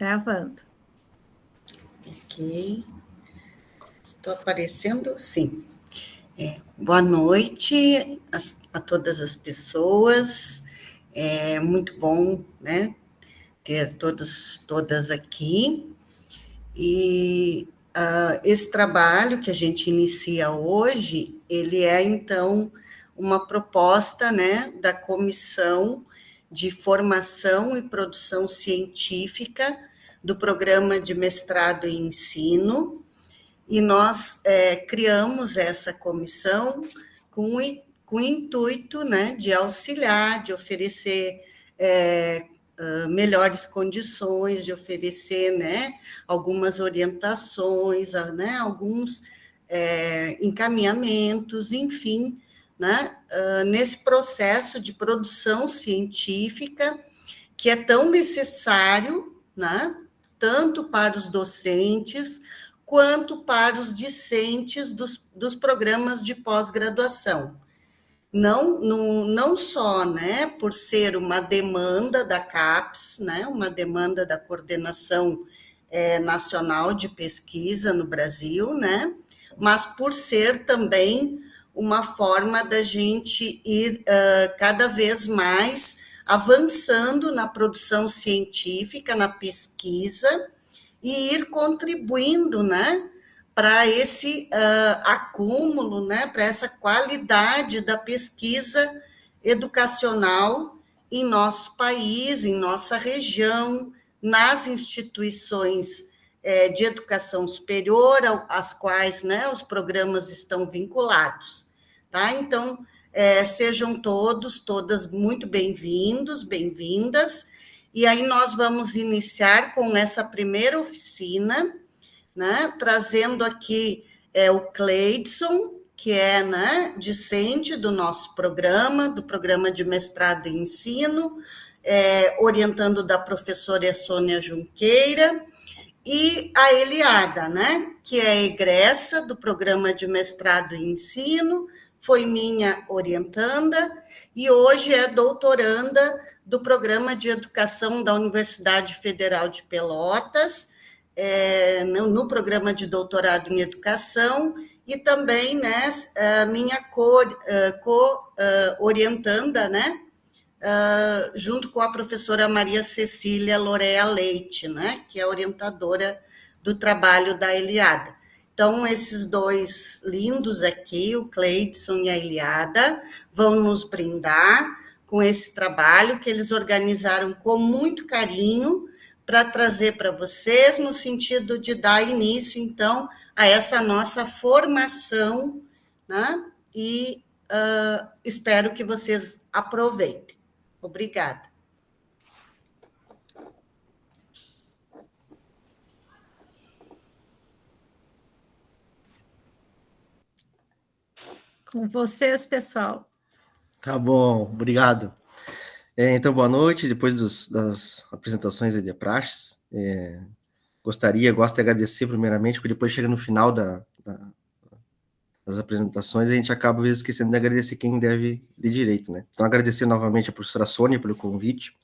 Gravando. Ok. Estou aparecendo? Sim. Boa noite a todas as pessoas. É muito bom, né, ter todas aqui. E esse trabalho que a gente inicia hoje, ele é, então, uma proposta, né, da Comissão de Formação e Produção Científica do Programa de Mestrado em Ensino, e nós criamos essa comissão com o intuito, né, de auxiliar, de oferecer melhores condições, de oferecer, né, algumas orientações, né, alguns encaminhamentos, enfim, né, nesse processo de produção científica que é tão necessário, né, tanto para os docentes quanto para os discentes dos programas de pós-graduação. Não só, né, por ser uma demanda da CAPES, né, uma demanda da Coordenação Nacional de Pesquisa no Brasil, né, mas por ser também uma forma da gente ir cada vez mais avançando na produção científica, na pesquisa, e ir contribuindo, né, para esse acúmulo, né, para essa qualidade da pesquisa educacional em nosso país, em nossa região, nas instituições de educação superior, às quais, né, os programas estão vinculados. Tá? Então, sejam todas muito bem-vindos, bem-vindas, e aí nós vamos iniciar com essa primeira oficina, né, trazendo aqui o Cleidson, que é, né, discente do nosso programa, do programa de mestrado em ensino, orientando da professora Sônia Junqueira, e a Eliada, né, que é egressa do programa de mestrado em ensino, foi minha orientanda, e hoje é doutoranda do programa de educação da Universidade Federal de Pelotas, no programa de doutorado em educação, e também, né, minha co-orientanda, né, junto com a professora Maria Cecília Lorea Leite, né, que é orientadora do trabalho da Eliada. Então, esses dois lindos aqui, o Cleidson e a Eliada, vão nos brindar com esse trabalho que eles organizaram com muito carinho para trazer para vocês, no sentido de dar início, então, a essa nossa formação, né? E espero que vocês aproveitem. Obrigada. Com vocês, pessoal. Tá bom, obrigado. Então, boa noite. Depois das apresentações de praxes, gosto de agradecer primeiramente, porque depois chega no final das apresentações, a gente acaba às vezes esquecendo de agradecer quem deve de direito, né? Então, agradecer novamente a professora Sônia pelo convite,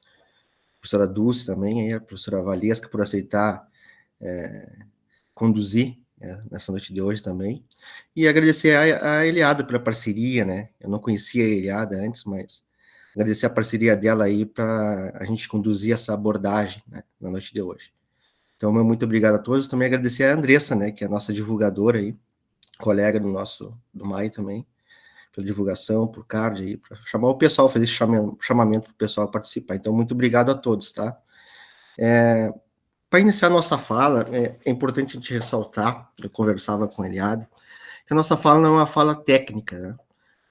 a professora Dulce também, a professora Valesca por aceitar conduzir nessa noite de hoje também, e agradecer a Eliada pela parceria, né? Eu não conhecia a Eliada antes, mas agradecer a parceria dela aí para a gente conduzir essa abordagem, né, na noite de hoje. Então, muito obrigado a todos. Também agradecer a Andressa, né, que é a nossa divulgadora aí, colega do MAI também, pela divulgação, por card aí, para chamar o pessoal, fazer esse chamamento para o pessoal participar. Então, muito obrigado a todos, tá? Para iniciar a nossa fala, é importante a gente ressaltar, eu conversava com a Eliada, que a nossa fala não é uma fala técnica, né?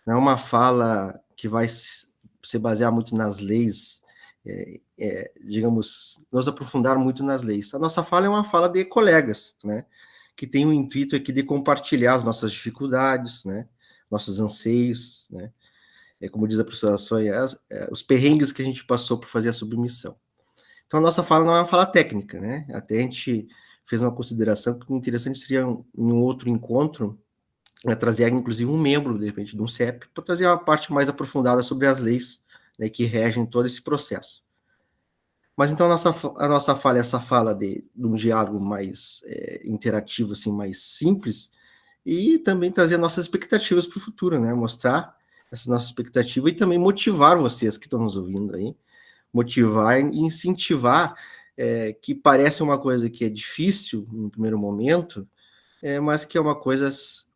Não é uma fala que vai se basear muito nas leis, digamos, nos aprofundar muito nas leis. A nossa fala é uma fala de colegas, né? Que tem o intuito aqui de compartilhar as nossas dificuldades, né? Nossos anseios, né? Como diz a professora Sônia, os perrengues que a gente passou por fazer a submissão. Então, a nossa fala não é uma fala técnica, né? Até a gente fez uma consideração que o interessante seria, em um outro encontro, trazer, inclusive, um membro, de repente, de um CEP, para trazer uma parte mais aprofundada sobre as leis, né, que regem todo esse processo. Mas então a nossa fala, essa fala de um diálogo mais interativo, assim, mais simples, e também trazer nossas expectativas para o futuro, né? Mostrar essa nossa expectativa e também motivar vocês que estão nos ouvindo aí, motivar e incentivar, que parece uma coisa que é difícil no primeiro momento, mas que é uma coisa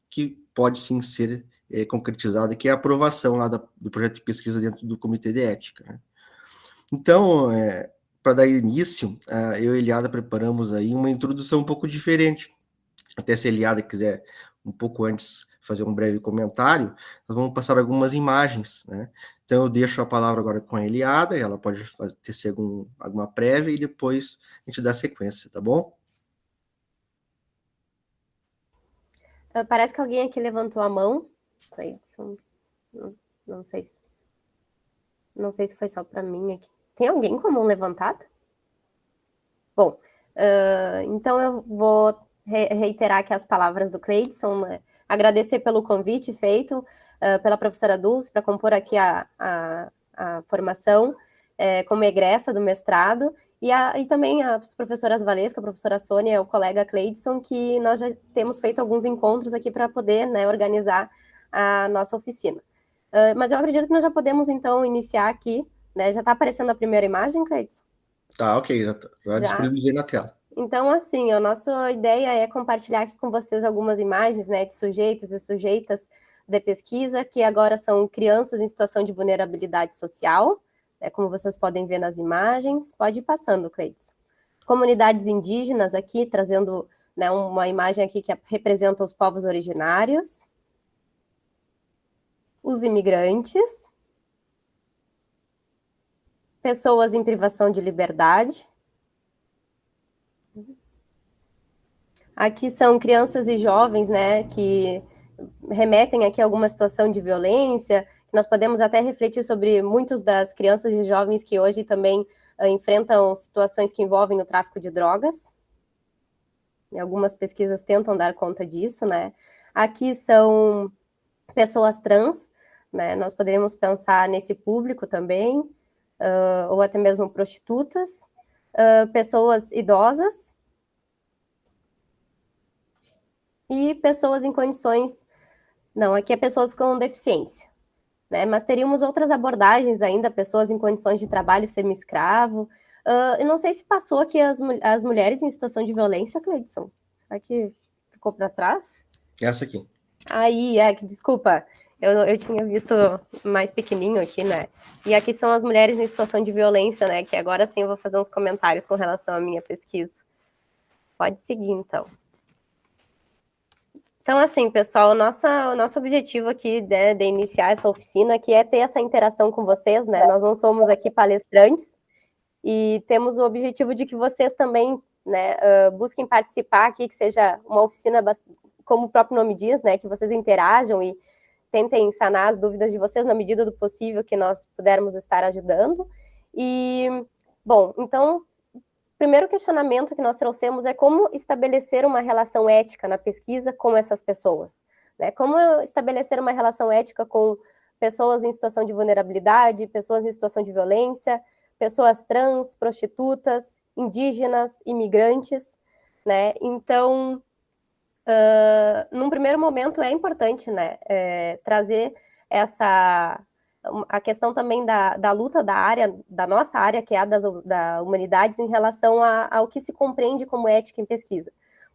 que pode sim ser concretizada, que é a aprovação lá do projeto de pesquisa dentro do Comitê de Ética, né? Então, para dar início, eu e a Eliada preparamos aí uma introdução um pouco diferente. Até se a Eliada quiser, um pouco antes, fazer um breve comentário, nós vamos passar algumas imagens, né? Então, eu deixo a palavra agora com a Eliada, e ela pode tecer alguma prévia, e depois a gente dá sequência, tá bom? Parece que alguém aqui levantou a mão. Não sei se foi só para mim aqui. Tem alguém com a mão levantada? Bom, então eu vou reiterar aqui as palavras do Cleidson, né? Agradecer pelo convite feito pela professora Dulce para compor aqui a formação como egressa do mestrado, e também as professoras Valesca, a professora Sônia e o colega Cleidson, que nós já temos feito alguns encontros aqui para poder, né, organizar a nossa oficina. Mas eu acredito que nós já podemos, então, iniciar aqui, né? Já está aparecendo a primeira imagem, Cleidson? Tá, ok, já disponibilizei na tela. Então, assim, a nossa ideia é compartilhar aqui com vocês algumas imagens, né, de sujeitos e sujeitas de pesquisa, que agora são crianças em situação de vulnerabilidade social, né, como vocês podem ver nas imagens. Pode ir passando, Cleidson. Comunidades indígenas aqui, trazendo, né, uma imagem aqui que representa os povos originários. Os imigrantes. Pessoas em privação de liberdade. Aqui são crianças e jovens, né, que remetem aqui a alguma situação de violência. Nós podemos até refletir sobre muitas das crianças e jovens que hoje também enfrentam situações que envolvem o tráfico de drogas. E algumas pesquisas tentam dar conta disso, né? Aqui são pessoas trans, né? Nós poderíamos pensar nesse público também, ou até mesmo prostitutas, pessoas idosas, e pessoas em condições... Não, aqui é pessoas com deficiência, né? Mas teríamos outras abordagens ainda, pessoas em condições de trabalho semi-escravo. Eu não sei se passou aqui as mulheres em situação de violência, Cleidson. Será que ficou para trás? Essa aqui. Aí, desculpa, eu tinha visto mais pequenininho aqui, né? E aqui são as mulheres em situação de violência, né? Que agora sim eu vou fazer uns comentários com relação à minha pesquisa. Pode seguir, então. Então, assim, pessoal, o nosso objetivo aqui, né, de iniciar essa oficina aqui é ter essa interação com vocês, né? Nós não somos aqui palestrantes e temos o objetivo de que vocês também, né, busquem participar aqui, que seja uma oficina, como o próprio nome diz, né, que vocês interajam e tentem sanar as dúvidas de vocês na medida do possível que nós pudermos estar ajudando. E, bom, então... O primeiro questionamento que nós trouxemos é como estabelecer uma relação ética na pesquisa com essas pessoas, né? Como estabelecer uma relação ética com pessoas em situação de vulnerabilidade, pessoas em situação de violência, pessoas trans, prostitutas, indígenas, imigrantes, né? Então, num primeiro momento é importante, né, trazer a questão também da luta da nossa área, que é a da humanidades, em relação ao que se compreende como ética em pesquisa.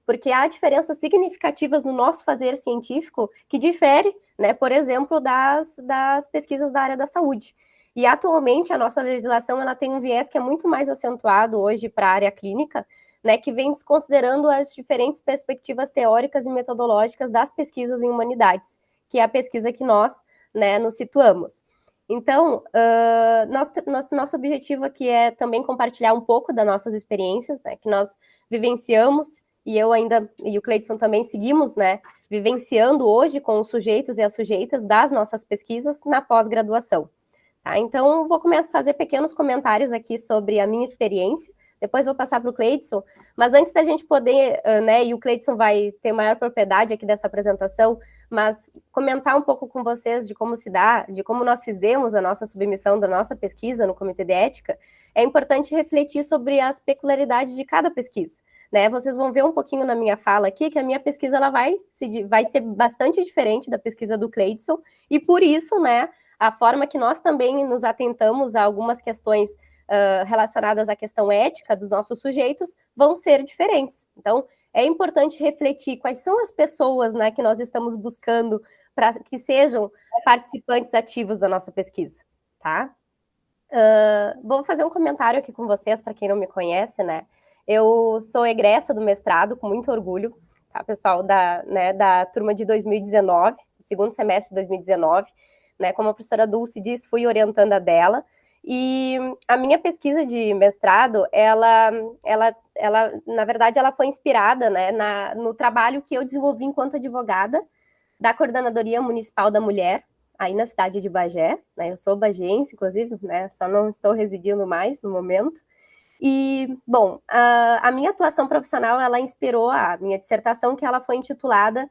Porque há diferenças significativas no nosso fazer científico que difere, né, por exemplo, das pesquisas da área da saúde. E, atualmente, a nossa legislação ela tem um viés que é muito mais acentuado hoje para a área clínica, né, que vem desconsiderando as diferentes perspectivas teóricas e metodológicas das pesquisas em humanidades, que é a pesquisa que nós, né, nos situamos. Então, nosso objetivo aqui é também compartilhar um pouco das nossas experiências, né, que nós vivenciamos, e eu ainda, e o Cleidson também seguimos, né, vivenciando hoje com os sujeitos e as sujeitas das nossas pesquisas na pós-graduação. Tá? Então, vou fazer pequenos comentários aqui sobre a minha experiência, depois vou passar para o Cleidson, mas antes da gente poder, né, e o Cleidson vai ter maior propriedade aqui dessa apresentação, mas comentar um pouco com vocês de como se dá, de como nós fizemos a nossa submissão da nossa pesquisa no Comitê de Ética, é importante refletir sobre as peculiaridades de cada pesquisa. Né? Vocês vão ver um pouquinho na minha fala aqui que a minha pesquisa ela vai ser bastante diferente da pesquisa do Cleidson, e por isso, né, a forma que nós também nos atentamos a algumas questões relacionadas à questão ética dos nossos sujeitos vão ser diferentes. Então, é importante refletir quais são as pessoas, né, que nós estamos buscando para que sejam participantes ativos da nossa pesquisa, tá? Vou fazer um comentário aqui com vocês, para quem não me conhece, né? Eu sou egressa do mestrado, com muito orgulho, tá, pessoal, da turma de 2019, segundo semestre de 2019, né? Como a professora Dulce disse, fui orientanda dela, e a minha pesquisa de mestrado, ela na verdade, ela foi inspirada, né, no trabalho que eu desenvolvi enquanto advogada da Coordenadoria Municipal da Mulher, aí na cidade de Bagé, né, eu sou bagiense, inclusive, né, só não estou residindo mais no momento. E, bom, a minha atuação profissional, ela inspirou a minha dissertação, que ela foi intitulada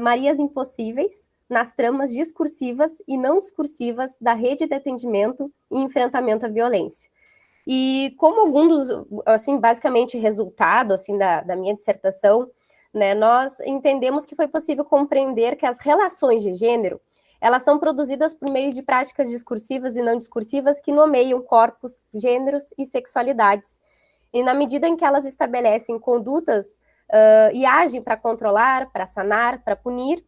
Marias Impossíveis, nas tramas discursivas e não discursivas da rede de atendimento e enfrentamento à violência. E como algum dos, assim, basicamente resultado, assim, da minha dissertação, né, nós entendemos que foi possível compreender que as relações de gênero, elas são produzidas por meio de práticas discursivas e não discursivas que nomeiam corpos, gêneros e sexualidades. E na medida em que elas estabelecem condutas e agem para controlar, para sanar, para punir,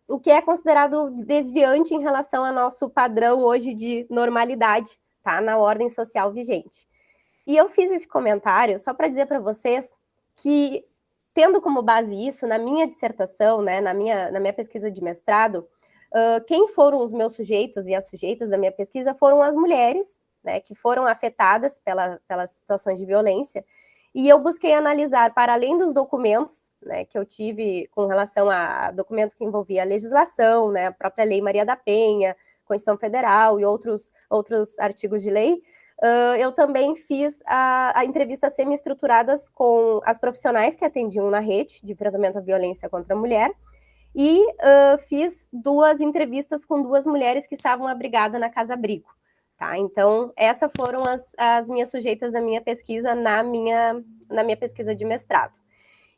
o que é considerado desviante em relação ao nosso padrão hoje de normalidade, tá, na ordem social vigente. E eu fiz esse comentário só para dizer para vocês que, tendo como base isso, na minha dissertação, né, na minha pesquisa de mestrado, quem foram os meus sujeitos e as sujeitas da minha pesquisa foram as mulheres, né, que foram afetadas pelas situações de violência, e eu busquei analisar, para além dos documentos, né, que eu tive com relação a documento que envolvia a legislação, né, a própria Lei Maria da Penha, Constituição Federal e outros artigos de lei, eu também fiz a entrevistas semi-estruturadas com as profissionais que atendiam na rede de enfrentamento à violência contra a mulher, e fiz 2 entrevistas com 2 mulheres que estavam abrigadas na Casa Abrigo. Tá? Então, essas foram as minhas sujeitas da minha pesquisa na minha pesquisa de mestrado.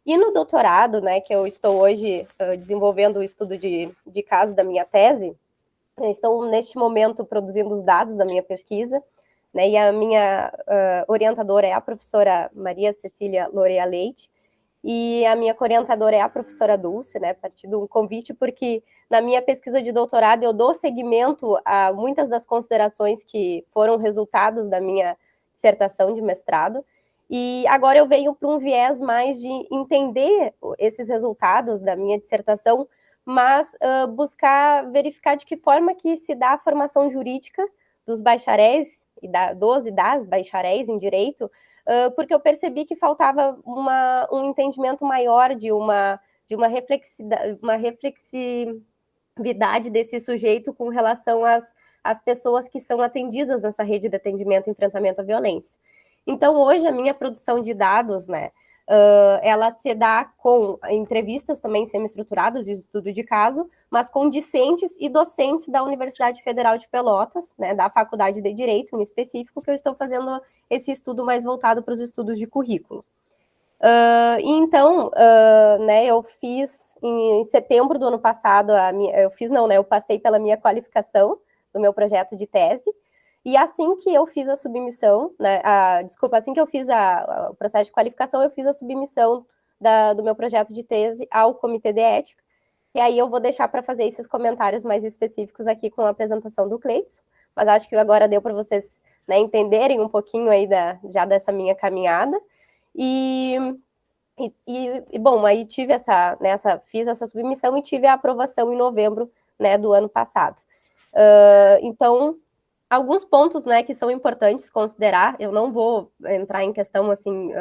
E no doutorado, né, que eu estou hoje desenvolvendo o estudo de caso da minha tese, estou neste momento produzindo os dados da minha pesquisa, né, e a minha orientadora é a professora Maria Cecília Lorea Leite, e a minha orientadora é a professora Dulce, né, a partir de um convite, porque na minha pesquisa de doutorado eu dou seguimento a muitas das considerações que foram resultados da minha dissertação de mestrado, e agora eu venho para um viés mais de entender esses resultados da minha dissertação, mas buscar verificar de que forma que se dá a formação jurídica dos bacharéis, e das bacharéis em direito, porque eu percebi que faltava um entendimento maior de uma reflexividade desse sujeito com relação às pessoas que são atendidas nessa rede de atendimento e enfrentamento à violência. Então, hoje, a minha produção de dados, né, ela se dá com entrevistas também semi-estruturadas de estudo de caso, mas com discentes e docentes da Universidade Federal de Pelotas, né, da Faculdade de Direito, em específico, que eu estou fazendo esse estudo mais voltado para os estudos de currículo. Então, né, eu fiz em setembro do ano passado, eu passei pela minha qualificação do meu projeto de tese, e assim que eu fiz a submissão, né, assim que eu fiz o processo de qualificação, eu fiz a submissão do meu projeto de tese ao Comitê de Ética, e aí eu vou deixar para fazer esses comentários mais específicos aqui com a apresentação do Cleidson, mas acho que agora deu para vocês, né, entenderem um pouquinho aí já dessa minha caminhada, e bom, aí tive fiz essa submissão e tive a aprovação em novembro, né, do ano passado. Então, alguns pontos, né, que são importantes considerar, eu não vou entrar em questão, assim,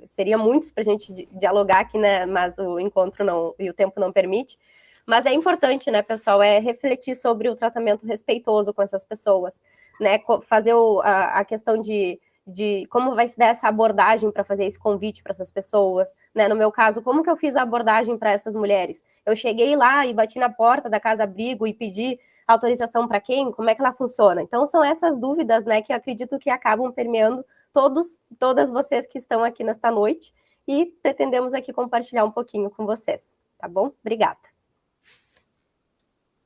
seria muitos para a gente dialogar aqui, né, mas o encontro e o tempo não permite, mas é importante, né, pessoal, refletir sobre o tratamento respeitoso com essas pessoas, né, fazer a questão de de como vai se dar essa abordagem para fazer esse convite para essas pessoas, né? No meu caso, como que eu fiz a abordagem para essas mulheres? Eu cheguei lá e bati na porta da casa-abrigo e pedi autorização para quem? Como é que ela funciona? Então, são essas dúvidas, né, que eu acredito que acabam permeando todas vocês que estão aqui nesta noite, e pretendemos aqui compartilhar um pouquinho com vocês, tá bom? Obrigada.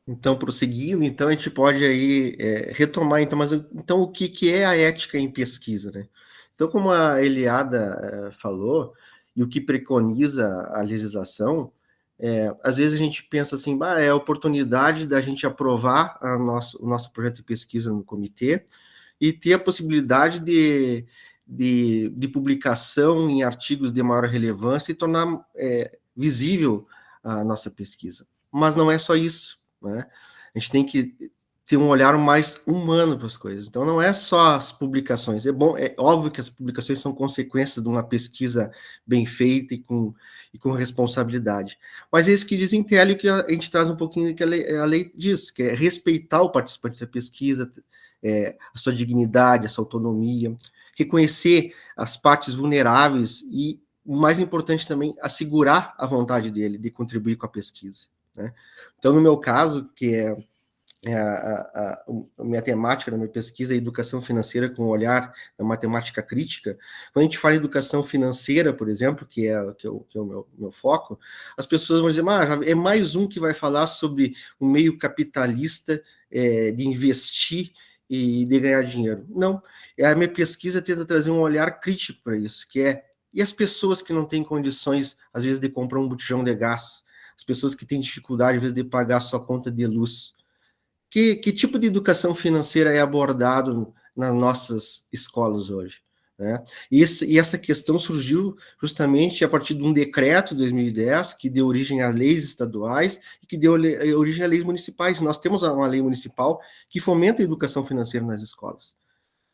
Então, prosseguindo, então a gente pode aí retomar, então, mas então o que é a ética em pesquisa, né? Então, como a Eliada falou, e o que preconiza a legislação, às vezes a gente pensa assim, é a oportunidade da gente aprovar o nosso projeto de pesquisa no comitê e ter a possibilidade de publicação em artigos de maior relevância e tornar visível a nossa pesquisa. Mas não é só isso, né? A gente tem que ter um olhar mais humano para as coisas. Então, não é só as publicações. É óbvio que as publicações são consequências de uma pesquisa bem feita e com responsabilidade. Mas é isso que diz Intelli, que a gente traz um pouquinho que a lei diz, que é respeitar o participante da pesquisa, a sua dignidade, a sua autonomia, reconhecer as partes vulneráveis e, o mais importante também, assegurar a vontade dele de contribuir com a pesquisa, né? Então, no meu caso, que a minha temática da minha pesquisa é educação financeira com o olhar da matemática crítica. Quando a gente fala em educação financeira, por exemplo, que é o meu foco, as pessoas vão dizer, é mais um que vai falar sobre o meio capitalista de investir e de ganhar dinheiro. Não, a minha pesquisa tenta trazer um olhar crítico para isso, e as pessoas que não têm condições, às vezes, de comprar um botijão de gás, as pessoas que têm dificuldade, às vezes, de pagar a sua conta de luz. Que tipo de educação financeira é abordado nas nossas escolas hoje, né? E essa questão surgiu justamente a partir de um decreto de 2010 que deu origem a leis estaduais e que deu origem a leis municipais. Nós temos uma lei municipal que fomenta a educação financeira nas escolas.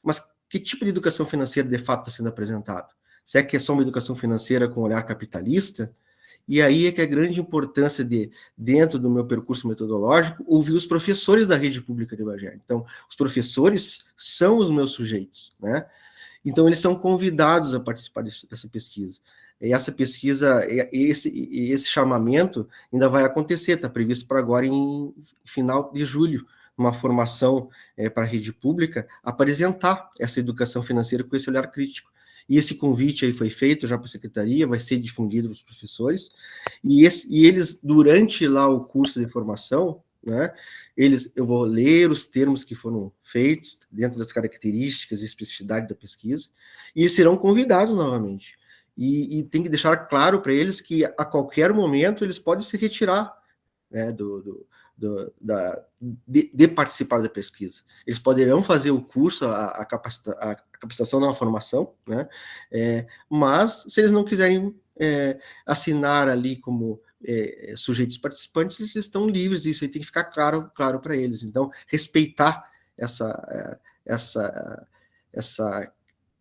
Mas que tipo de educação financeira de fato está sendo apresentado? Se é que é só uma educação financeira com olhar capitalista? E aí é que a grande importância dentro do meu percurso metodológico, ouvir os professores da rede pública de Bagé. Então, os professores são os meus sujeitos, né? Então, eles são convidados a participar dessa pesquisa. E essa pesquisa, esse chamamento ainda vai acontecer, está previsto para agora em final de julho, uma formação para a rede pública, apresentar essa educação financeira com esse olhar crítico. E esse convite aí foi feito já para a secretaria, vai ser difundido para os professores, e eles, durante lá o curso de formação, né, eu vou ler os termos que foram feitos dentro das características e especificidade da pesquisa, e eles serão convidados novamente. E tem que deixar claro para eles que a qualquer momento eles podem se retirar, né, de participar da pesquisa. Eles poderão fazer o curso, a capacitação na formação, né? Mas se eles não quiserem assinar ali como sujeitos participantes, eles estão livres, isso aí tem que ficar claro para eles. Então, respeitar essa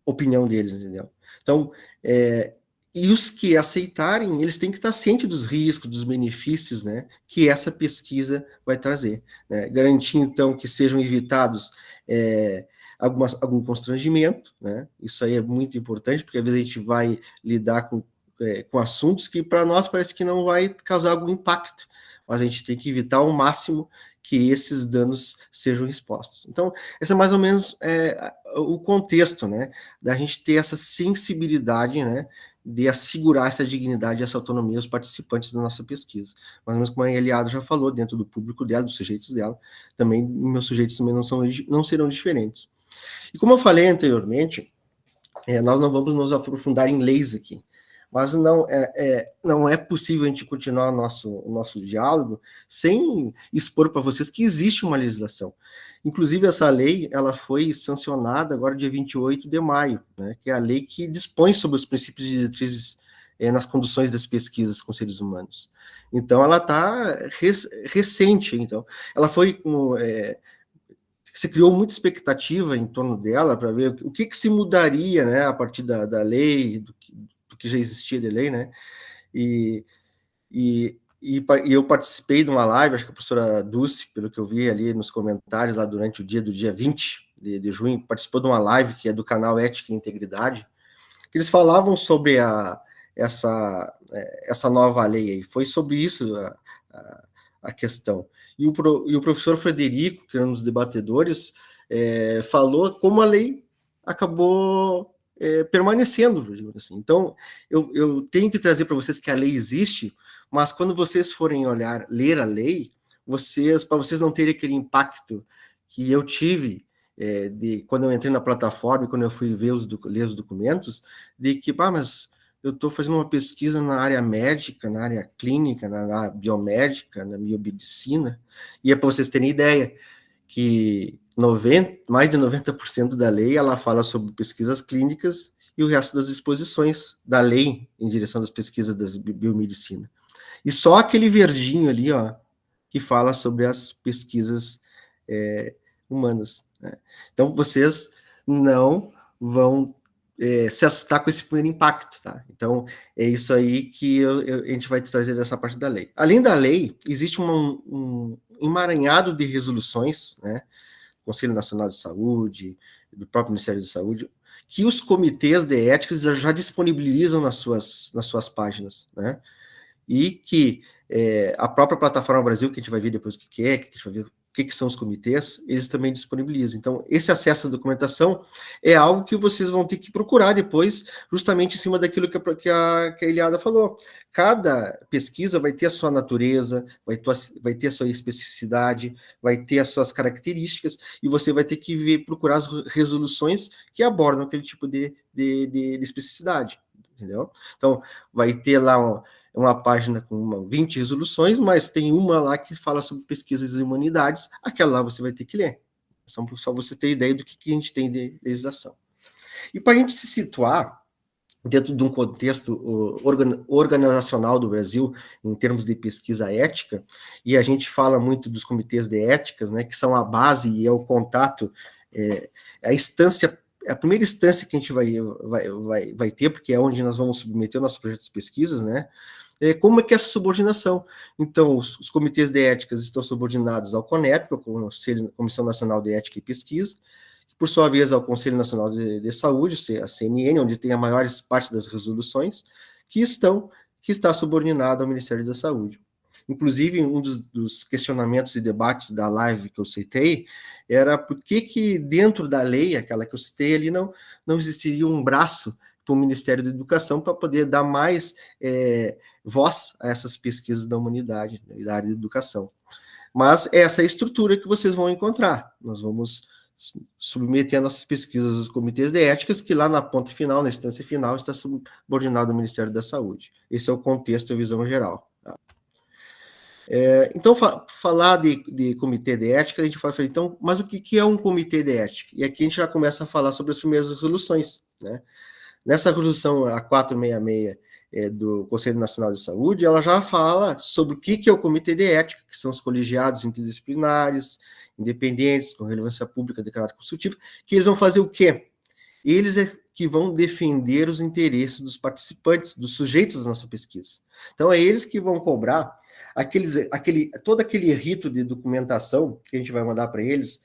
opinião deles, entendeu? Então, e os que aceitarem, eles têm que estar cientes dos riscos, dos benefícios, né, que essa pesquisa vai trazer, né? Garantir, então, que sejam evitados algum constrangimento, né? Isso aí é muito importante, porque às vezes a gente vai lidar com assuntos que para nós parece que não vai causar algum impacto, mas a gente tem que evitar ao máximo que esses danos sejam expostos. Então, esse é mais ou menos o contexto, né, da gente ter essa sensibilidade, né, de assegurar essa dignidade e essa autonomia aos participantes da nossa pesquisa. Mais ou menos como a Eliada já falou, dentro do público dela, dos sujeitos dela, também meus sujeitos também não serão diferentes. E como eu falei anteriormente, nós não vamos nos aprofundar em leis aqui, mas não é possível a gente continuar o nosso diálogo sem expor para vocês que existe uma legislação. Inclusive, essa lei ela foi sancionada agora dia 28 de maio, né, que é a lei que dispõe sobre os princípios e diretrizes nas conduções das pesquisas com seres humanos. Então, ela está recente. Então, ela foi se criou muita expectativa em torno dela para ver o que se mudaria, né, a partir da lei, do que já existia de lei, né? E eu participei de uma live, acho que a professora Dulce, pelo que eu vi ali nos comentários, lá durante o dia 20 de junho, participou de uma live que é do canal Ética e Integridade, que eles falavam sobre essa nova lei aí. Foi sobre isso a questão. E o professor Frederico, que é um dos debatedores, falou como a lei acabou permanecendo, digamos assim. Então, eu tenho que trazer para vocês que a lei existe, mas quando vocês forem ler a lei, para vocês não terem aquele impacto que eu tive quando eu entrei na plataforma e quando eu fui ler os documentos, de que, mas eu estou fazendo uma pesquisa na área médica, na área clínica, na área biomédica, na biomedicina, e é para vocês terem ideia que mais de 90% da lei ela fala sobre pesquisas clínicas e o resto das disposições da lei em direção das pesquisas da biomedicina. E só aquele verdinho ali, ó, que fala sobre as pesquisas humanas, né? Então, vocês não vão se assustar com esse primeiro impacto, tá? Então, é isso aí que a gente vai trazer dessa parte da lei. Além da lei, existe um emaranhado de resoluções, né? Conselho Nacional de Saúde, do próprio Ministério da Saúde, que os comitês de ética já disponibilizam nas suas páginas, né? E que a própria Plataforma Brasil, que a gente vai ver depois o que a gente vai ver o que são os comitês, eles também disponibilizam. Então, esse acesso à documentação é algo que vocês vão ter que procurar depois, justamente em cima daquilo que a Eliada falou. Cada pesquisa vai ter a sua natureza, vai ter a sua especificidade, vai ter as suas características, e você vai ter que procurar as resoluções que abordam aquele tipo de especificidade, entendeu? Então, vai ter lá uma página com 20 resoluções, mas tem uma lá que fala sobre pesquisas em humanidades, aquela lá você vai ter que ler. Só você ter ideia do que a gente tem de legislação. E para a gente se situar dentro de um contexto organizacional do Brasil, em termos de pesquisa ética, e a gente fala muito dos comitês de éticas, né, que são a base e é o contato, a instância, a primeira instância que a gente vai ter, porque é onde nós vamos submeter nossos projetos de pesquisas, né? Como é que é essa subordinação? Então, os comitês de éticas estão subordinados ao CONEP, o Comissão Nacional de Ética e Pesquisa, que, por sua vez, ao Conselho Nacional de Saúde, a CNN, onde tem a maior parte das resoluções, que está subordinado ao Ministério da Saúde. Inclusive, um dos questionamentos e debates da live que eu citei era por que dentro da lei, aquela que eu citei ali, não existiria um braço para o Ministério da Educação para poder dar mais voz a essas pesquisas da humanidade, da área de educação. Mas essa é a estrutura que vocês vão encontrar. Nós vamos submeter nossas pesquisas aos comitês de éticas, que lá na ponta final, na instância final, está subordinado ao Ministério da Saúde. Esse é o contexto e a visão geral. Tá? Então, falar de comitê de ética, a gente vai falar, então, mas o que é um comitê de ética? E aqui a gente já começa a falar sobre as primeiras resoluções, né? Nessa resolução, a 466 do Conselho Nacional de Saúde, ela já fala sobre o que é o comitê de ética, que são os colegiados interdisciplinares, independentes, com relevância pública de caráter consultivo, que eles vão fazer o quê? Eles que vão defender os interesses dos participantes, dos sujeitos da nossa pesquisa. Então, é eles que vão cobrar todo aquele rito de documentação que a gente vai mandar para eles,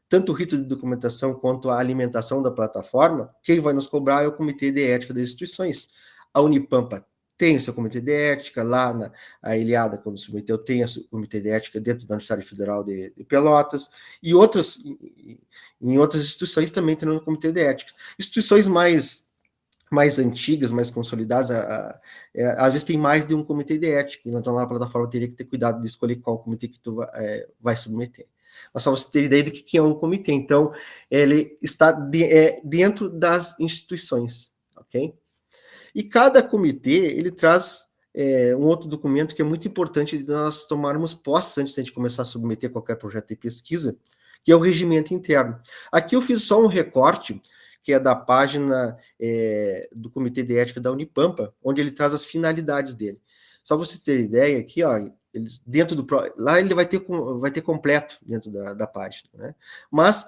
tanto o rito de documentação quanto a alimentação da plataforma. Quem vai nos cobrar é o Comitê de Ética das Instituições. A Unipampa tem o seu Comitê de Ética, lá a Eliada, quando submeteu, tem o Comitê de Ética dentro da Universidade Federal de Pelotas, e em outras instituições também tem o Comitê de Ética. Instituições mais antigas, mais consolidadas, às vezes tem mais de um comitê de ética, então lá na plataforma teria que ter cuidado de escolher qual comitê que tu vai submeter. Mas só você ter ideia do que é um comitê. Então, ele está dentro das instituições, ok? E cada comitê, ele traz um outro documento que é muito importante de nós tomarmos posse antes de a gente começar a submeter qualquer projeto de pesquisa, que é o regimento interno. Aqui eu fiz só um recorte, que é da página do Comitê de Ética da Unipampa, onde ele traz as finalidades dele. Só você ter ideia aqui, ó, lá ele vai ter completo dentro da página, né? Mas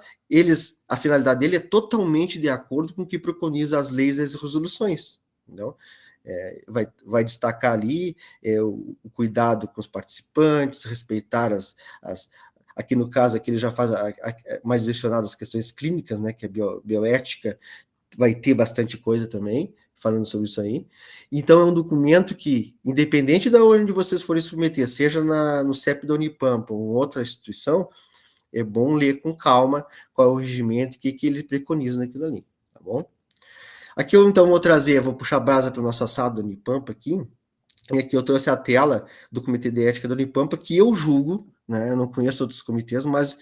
a finalidade dele é totalmente de acordo com o que preconiza as leis e as resoluções. Então, vai destacar ali o cuidado com os participantes, respeitar Aqui no caso, aqui ele já faz mais direcionado às questões clínicas, né, que é bioética, vai ter bastante coisa também, falando sobre isso aí. Então, é um documento que, independente de onde vocês forem submeter, seja no CEP da Unipampa ou outra instituição, é bom ler com calma qual é o regimento e o que ele preconiza naquilo ali, tá bom? Aqui eu, então, vou puxar a brasa para o nosso assado da Unipampa aqui, e aqui eu trouxe a tela do Comitê de Ética da Unipampa, que eu julgo, né, eu não conheço outros comitês, mas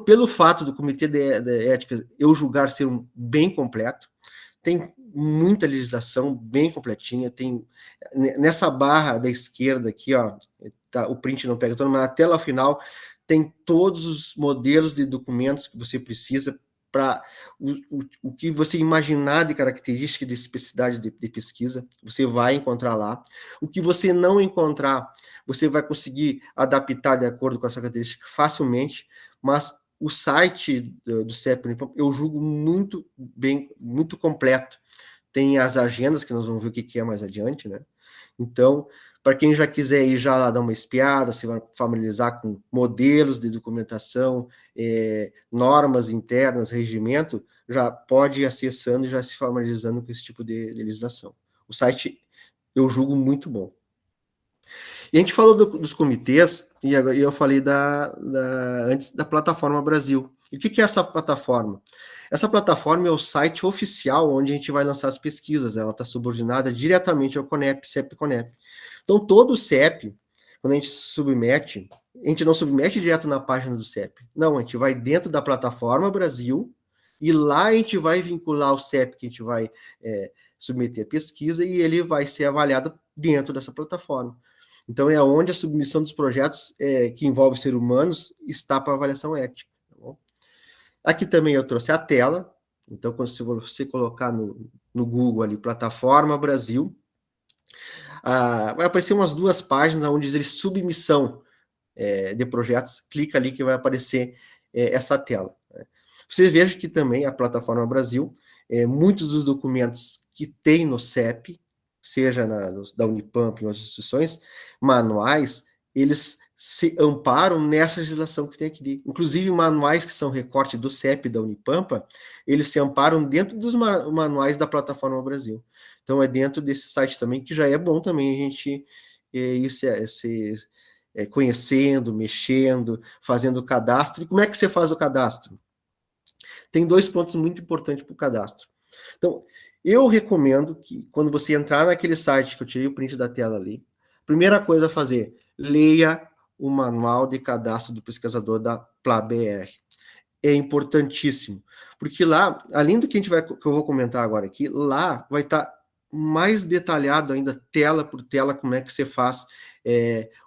pelo fato do Comitê de Ética eu julgar ser bem completo, tem muita legislação bem completinha, tem nessa barra da esquerda aqui, ó, tá, o print não pega todo, mas na tela final tem todos os modelos de documentos que você precisa para o que você imaginar de característica de especificidade de pesquisa, você vai encontrar lá. O que você não encontrar, você vai conseguir adaptar de acordo com essa característica facilmente, mas o site do CEP eu julgo muito bem, muito completo. Tem as agendas, que nós vamos ver o que é mais adiante, né? Então, para quem já quiser ir já lá dar uma espiada, se vai familiarizar com modelos de documentação, normas internas, regimento, já pode ir acessando e já se familiarizando com esse tipo de legislação. O site eu julgo muito bom. E a gente falou dos comitês, e eu falei antes da Plataforma Brasil. E o que é essa plataforma? Essa plataforma é o site oficial onde a gente vai lançar as pesquisas. Ela está subordinada diretamente ao CONEP, CEP-CONEP. Então, todo o CEP, quando a gente submete, a gente não submete direto na página do CEP. Não, a gente vai dentro da Plataforma Brasil e lá a gente vai vincular o CEP que a gente vai submeter a pesquisa e ele vai ser avaliado dentro dessa plataforma. Então, é onde a submissão dos projetos que envolvem seres humanos está para avaliação ética. Tá bom? Aqui também eu trouxe a tela. Então, quando você colocar no Google ali, Plataforma Brasil, vai aparecer umas 2 páginas onde diz submissão de projetos. Clica ali que vai aparecer essa tela. Né? Você veja que também a Plataforma Brasil, muitos dos documentos que tem no CEP, seja da Unipampa e outras instituições, manuais, eles se amparam nessa legislação que tem aqui. Inclusive, manuais que são recorte do CEP da Unipampa, eles se amparam dentro dos manuais da Plataforma Brasil. Então, é dentro desse site também, que já é bom também a gente ir se conhecendo, mexendo, fazendo o cadastro. E como é que você faz o cadastro? Tem 2 pontos muito importantes para o cadastro. Então, eu recomendo que, quando você entrar naquele site que eu tirei o print da tela ali, primeira coisa a fazer, leia o manual de cadastro do pesquisador da PLABR. É importantíssimo, porque lá, além do que que eu vou comentar agora aqui, lá vai estar mais detalhado ainda, tela por tela, como é que você faz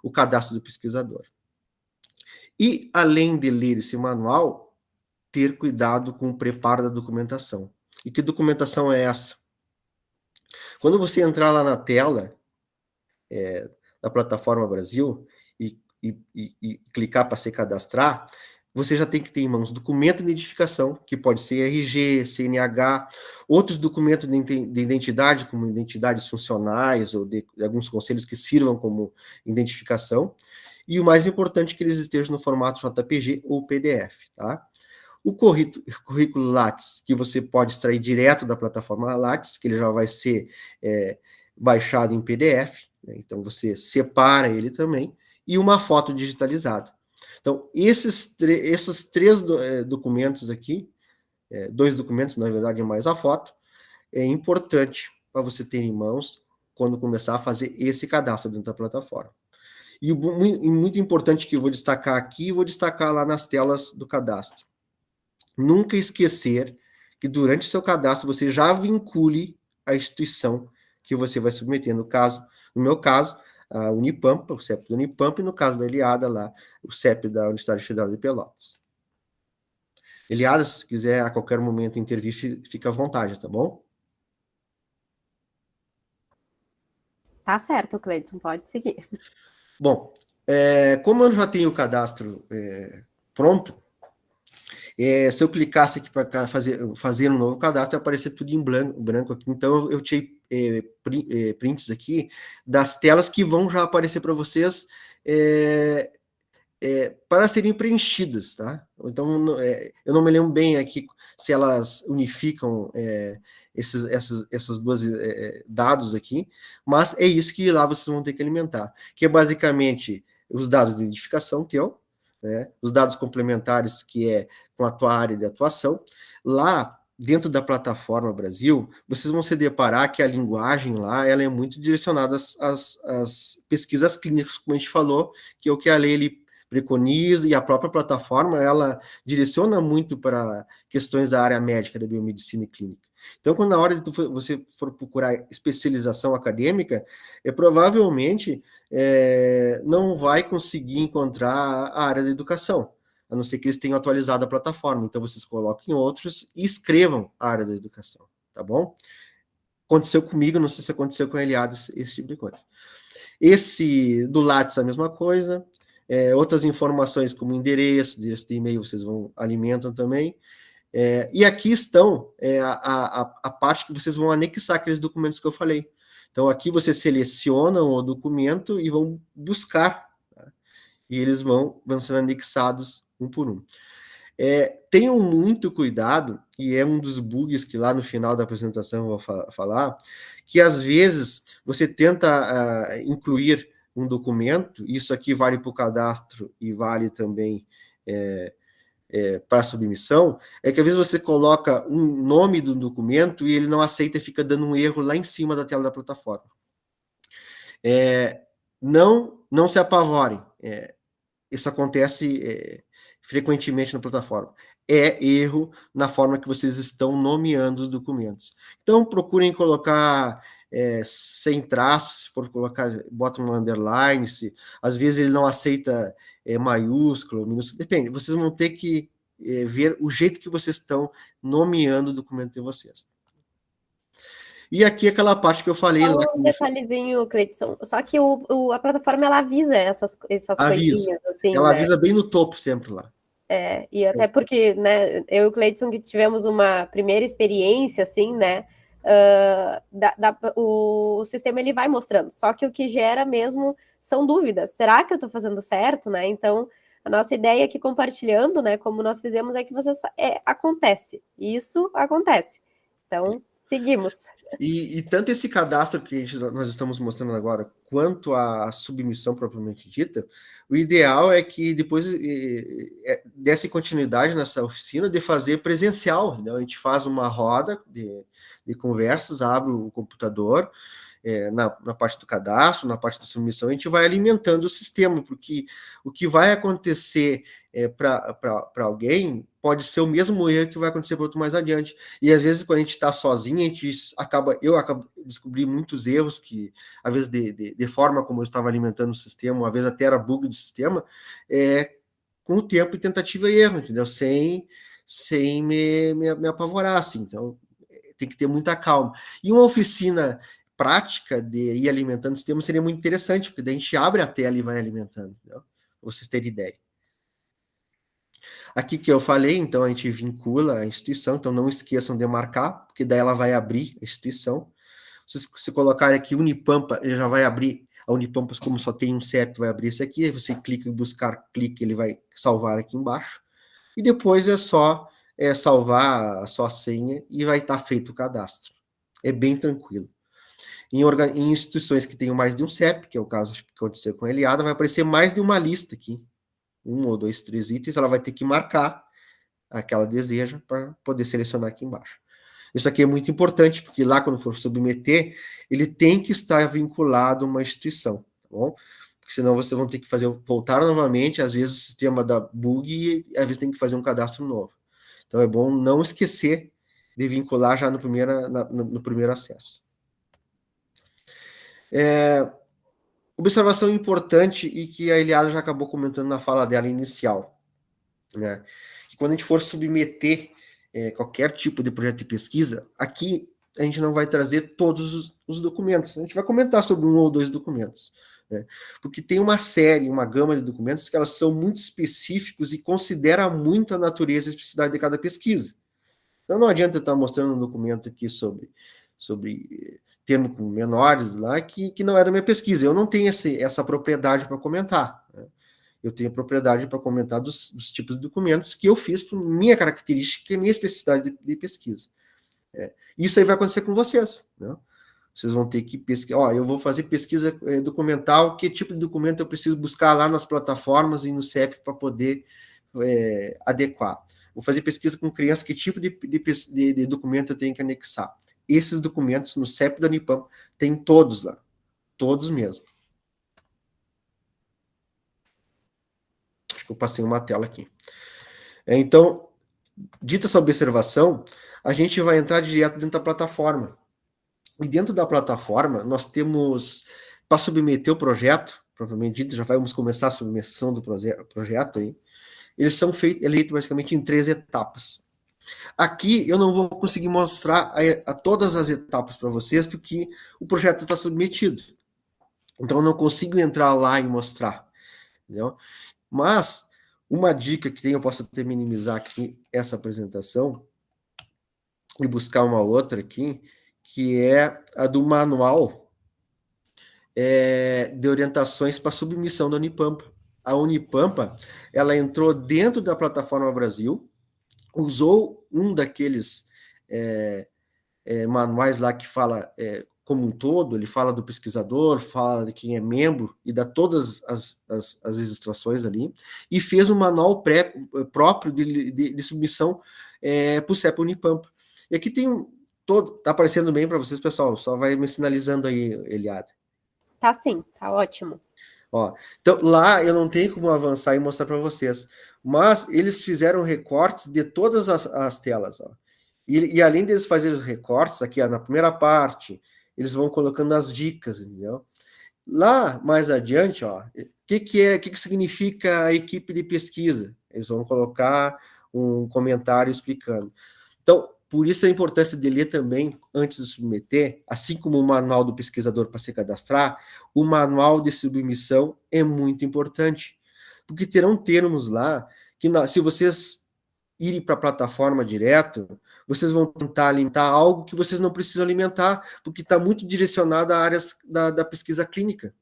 o cadastro do pesquisador. E, além de ler esse manual, ter cuidado com o preparo da documentação. E que documentação é essa? Quando você entrar lá na tela da Plataforma Brasil e clicar para se cadastrar, você já tem que ter em mãos documento de identificação, que pode ser RG, CNH, outros documentos de identidade, como identidades funcionais ou de alguns conselhos que sirvam como identificação, e o mais importante que eles estejam no formato JPG ou PDF, tá? O currículo Lattes, que você pode extrair direto da plataforma Lattes, que ele já vai ser baixado em PDF, né? Então você separa ele também, e uma foto digitalizada. Então, esses 3 documentos aqui, 2 documentos, na verdade, mais a foto, é importante para você ter em mãos quando começar a fazer esse cadastro dentro da plataforma. E muito importante que eu vou destacar aqui, e vou destacar lá nas telas do cadastro. Nunca esquecer que durante o seu cadastro você já vincule a instituição que você vai submeter. No meu caso, a Unipampa, o CEP da Unipampa, e no caso da Eliada lá, o CEP da Universidade Federal de Pelotas. Eliada, se quiser a qualquer momento intervir, fica à vontade, tá bom? Tá certo, Cleiton, pode seguir. Bom, como eu já tenho o cadastro pronto, se eu clicasse aqui para fazer um novo cadastro, vai aparecer tudo em branco aqui. Então, eu tirei prints aqui das telas que vão já aparecer para vocês para serem preenchidas, tá? Então, eu não me lembro bem aqui se elas unificam esses dois dados aqui, mas é isso que lá vocês vão ter que alimentar, que é basicamente os dados de identificação teu, né? Os dados complementares, que é com a tua área de atuação. Lá, dentro da plataforma Brasil, vocês vão se deparar que a linguagem lá, ela é muito direcionada às pesquisas clínicas, como a gente falou, que é o que a lei ele preconiza, e a própria plataforma, ela direciona muito para questões da área médica, da biomedicina e clínica. Então, quando na hora de você for procurar especialização acadêmica, provavelmente não vai conseguir encontrar a área da educação, a não ser que eles tenham atualizado a plataforma. Então, vocês coloquem outros e escrevam a área da educação, tá bom? Aconteceu comigo, não sei se aconteceu com a Eliados, esse tipo de coisa. Esse do Lattes, a mesma coisa. Outras informações como endereço de e-mail, vocês alimentam também. E aqui estão a parte que vocês vão anexar aqueles documentos que eu falei. Então, aqui vocês selecionam o documento e vão buscar, tá? E eles vão sendo anexados um por um. Tenham muito cuidado, e é um dos bugs que lá no final da apresentação eu vou falar, que às vezes você tenta incluir um documento, isso aqui vale para o cadastro e vale também para a submissão, é que às vezes você coloca um nome do documento e ele não aceita e fica dando um erro lá em cima da tela da plataforma. Não se apavorem, isso acontece frequentemente na plataforma. É erro na forma que vocês estão nomeando os documentos. Então, procurem colocar sem traço, se for colocar, bota um underline, às vezes ele não aceita maiúsculo, minúsculo, depende. Vocês vão ter que ver o jeito que vocês estão nomeando o documento de vocês. E aqui aquela parte que eu falei só lá. Um detalhezinho, Cleiton, só que a plataforma ela avisa essas coisinhas, assim, ela né? avisa bem no topo sempre lá. E até porque, né, eu e o Cleiton que tivemos uma primeira experiência, assim, né, o sistema ele vai mostrando, só que o que gera mesmo são dúvidas, será que eu estou fazendo certo, né, então a nossa ideia aqui compartilhando, né, como nós fizemos é que acontece, isso acontece, então seguimos. E tanto esse cadastro que nós estamos mostrando agora, quanto a submissão propriamente dita, o ideal é que depois desse continuidade nessa oficina de fazer presencial. Então, a gente faz uma roda de conversas, abre o computador, na parte do cadastro, na parte da submissão, a gente vai alimentando o sistema, porque o que vai acontecer para alguém pode ser o mesmo erro que vai acontecer para outro mais adiante. E às vezes, quando a gente está sozinho, eu acabo descobri muitos erros que, às vezes, de forma como eu estava alimentando o sistema, às vezes até era bug do sistema, com o tempo e tentativa e erro, entendeu? Sem me apavorar, assim. Então, tem que ter muita calma. E uma oficina prática de ir alimentando o sistema seria muito interessante, porque daí a gente abre a tela e vai alimentando, entendeu? Pra vocês terem ideia. Aqui que eu falei, então a gente vincula a instituição, então não esqueçam de marcar, porque daí ela vai abrir a instituição. Se colocarem aqui Unipampa, ele já vai abrir a Unipampa, como só tem um CEP, vai abrir esse aqui, aí você clica em buscar, clique, ele vai salvar aqui embaixo, e depois é só salvar a sua senha e vai estar feito o cadastro. É bem tranquilo. Em instituições que tenham mais de um CEP, que é o caso que aconteceu com a Eliada, vai aparecer mais de uma lista aqui. 1 ou 2, 3 itens, ela vai ter que marcar a que ela deseja para poder selecionar aqui embaixo. Isso aqui é muito importante, porque lá quando for submeter, ele tem que estar vinculado a uma instituição, tá bom? Porque senão vocês vão ter que voltar novamente, às vezes o sistema dá bug e às vezes tem que fazer um cadastro novo. Então é bom não esquecer de vincular já no primeiro acesso. Observação importante e que a Eliada já acabou comentando na fala dela inicial, né? Que quando a gente for submeter qualquer tipo de projeto de pesquisa, aqui a gente não vai trazer todos os documentos, a gente vai comentar sobre 1 ou 2 documentos, né? Porque tem uma gama de documentos que elas são muito específicos e considera muito a natureza e a especificidade de cada pesquisa. Então não adianta eu estar mostrando um documento aqui sobre termo com menores lá, que não é da minha pesquisa. Eu não tenho essa propriedade para comentar, né? eu tenho propriedade para comentar dos tipos de documentos que eu fiz por minha característica e minha especificidade de pesquisa. Isso aí vai acontecer com vocês, né? Vocês vão ter que pesquisar, eu vou fazer pesquisa documental, que tipo de documento eu preciso buscar lá nas plataformas e no CEP para poder adequar. Vou fazer pesquisa com criança, que tipo de documento eu tenho que anexar. Esses documentos no CEP da Unipampa tem todos lá, todos mesmo. Acho que eu passei uma tela aqui. Então, dita essa observação, a gente vai entrar direto dentro da plataforma. E dentro da plataforma, nós temos, para submeter o projeto, propriamente dito, já vamos começar a submissão do projeto aí, eles são eleitos basicamente em 3 etapas. Aqui eu não vou conseguir mostrar a todas as etapas para vocês, porque o projeto está submetido. Então eu não consigo entrar lá e mostrar. Entendeu? Mas uma dica que tem, eu posso até minimizar aqui essa apresentação e buscar uma outra aqui, que é a do manual de orientações para submissão da Unipampa. A Unipampa, ela entrou dentro da plataforma Brasil, usou um daqueles manuais lá que fala como um todo, ele fala do pesquisador, fala de quem é membro e dá todas as ilustrações ali, e fez um manual próprio de submissão para o CEP Unipampa. E aqui tem tá aparecendo bem para vocês, pessoal, só vai me sinalizando aí, Eliada. Tá sim, tá ótimo. Então, lá eu não tenho como avançar e mostrar para vocês, mas eles fizeram recortes de todas as telas. E além deles fazerem os recortes, aqui na primeira parte, eles vão colocando as dicas, entendeu? Lá, mais adiante, o que significa a equipe de pesquisa? Eles vão colocar um comentário explicando. Então, por isso a importância de ler também, antes de submeter, assim como o manual do pesquisador para se cadastrar, o manual de submissão é muito importante, porque terão termos lá que, se vocês irem para a plataforma direto, vocês vão tentar alimentar algo que vocês não precisam alimentar, porque está muito direcionado a áreas da pesquisa clínica.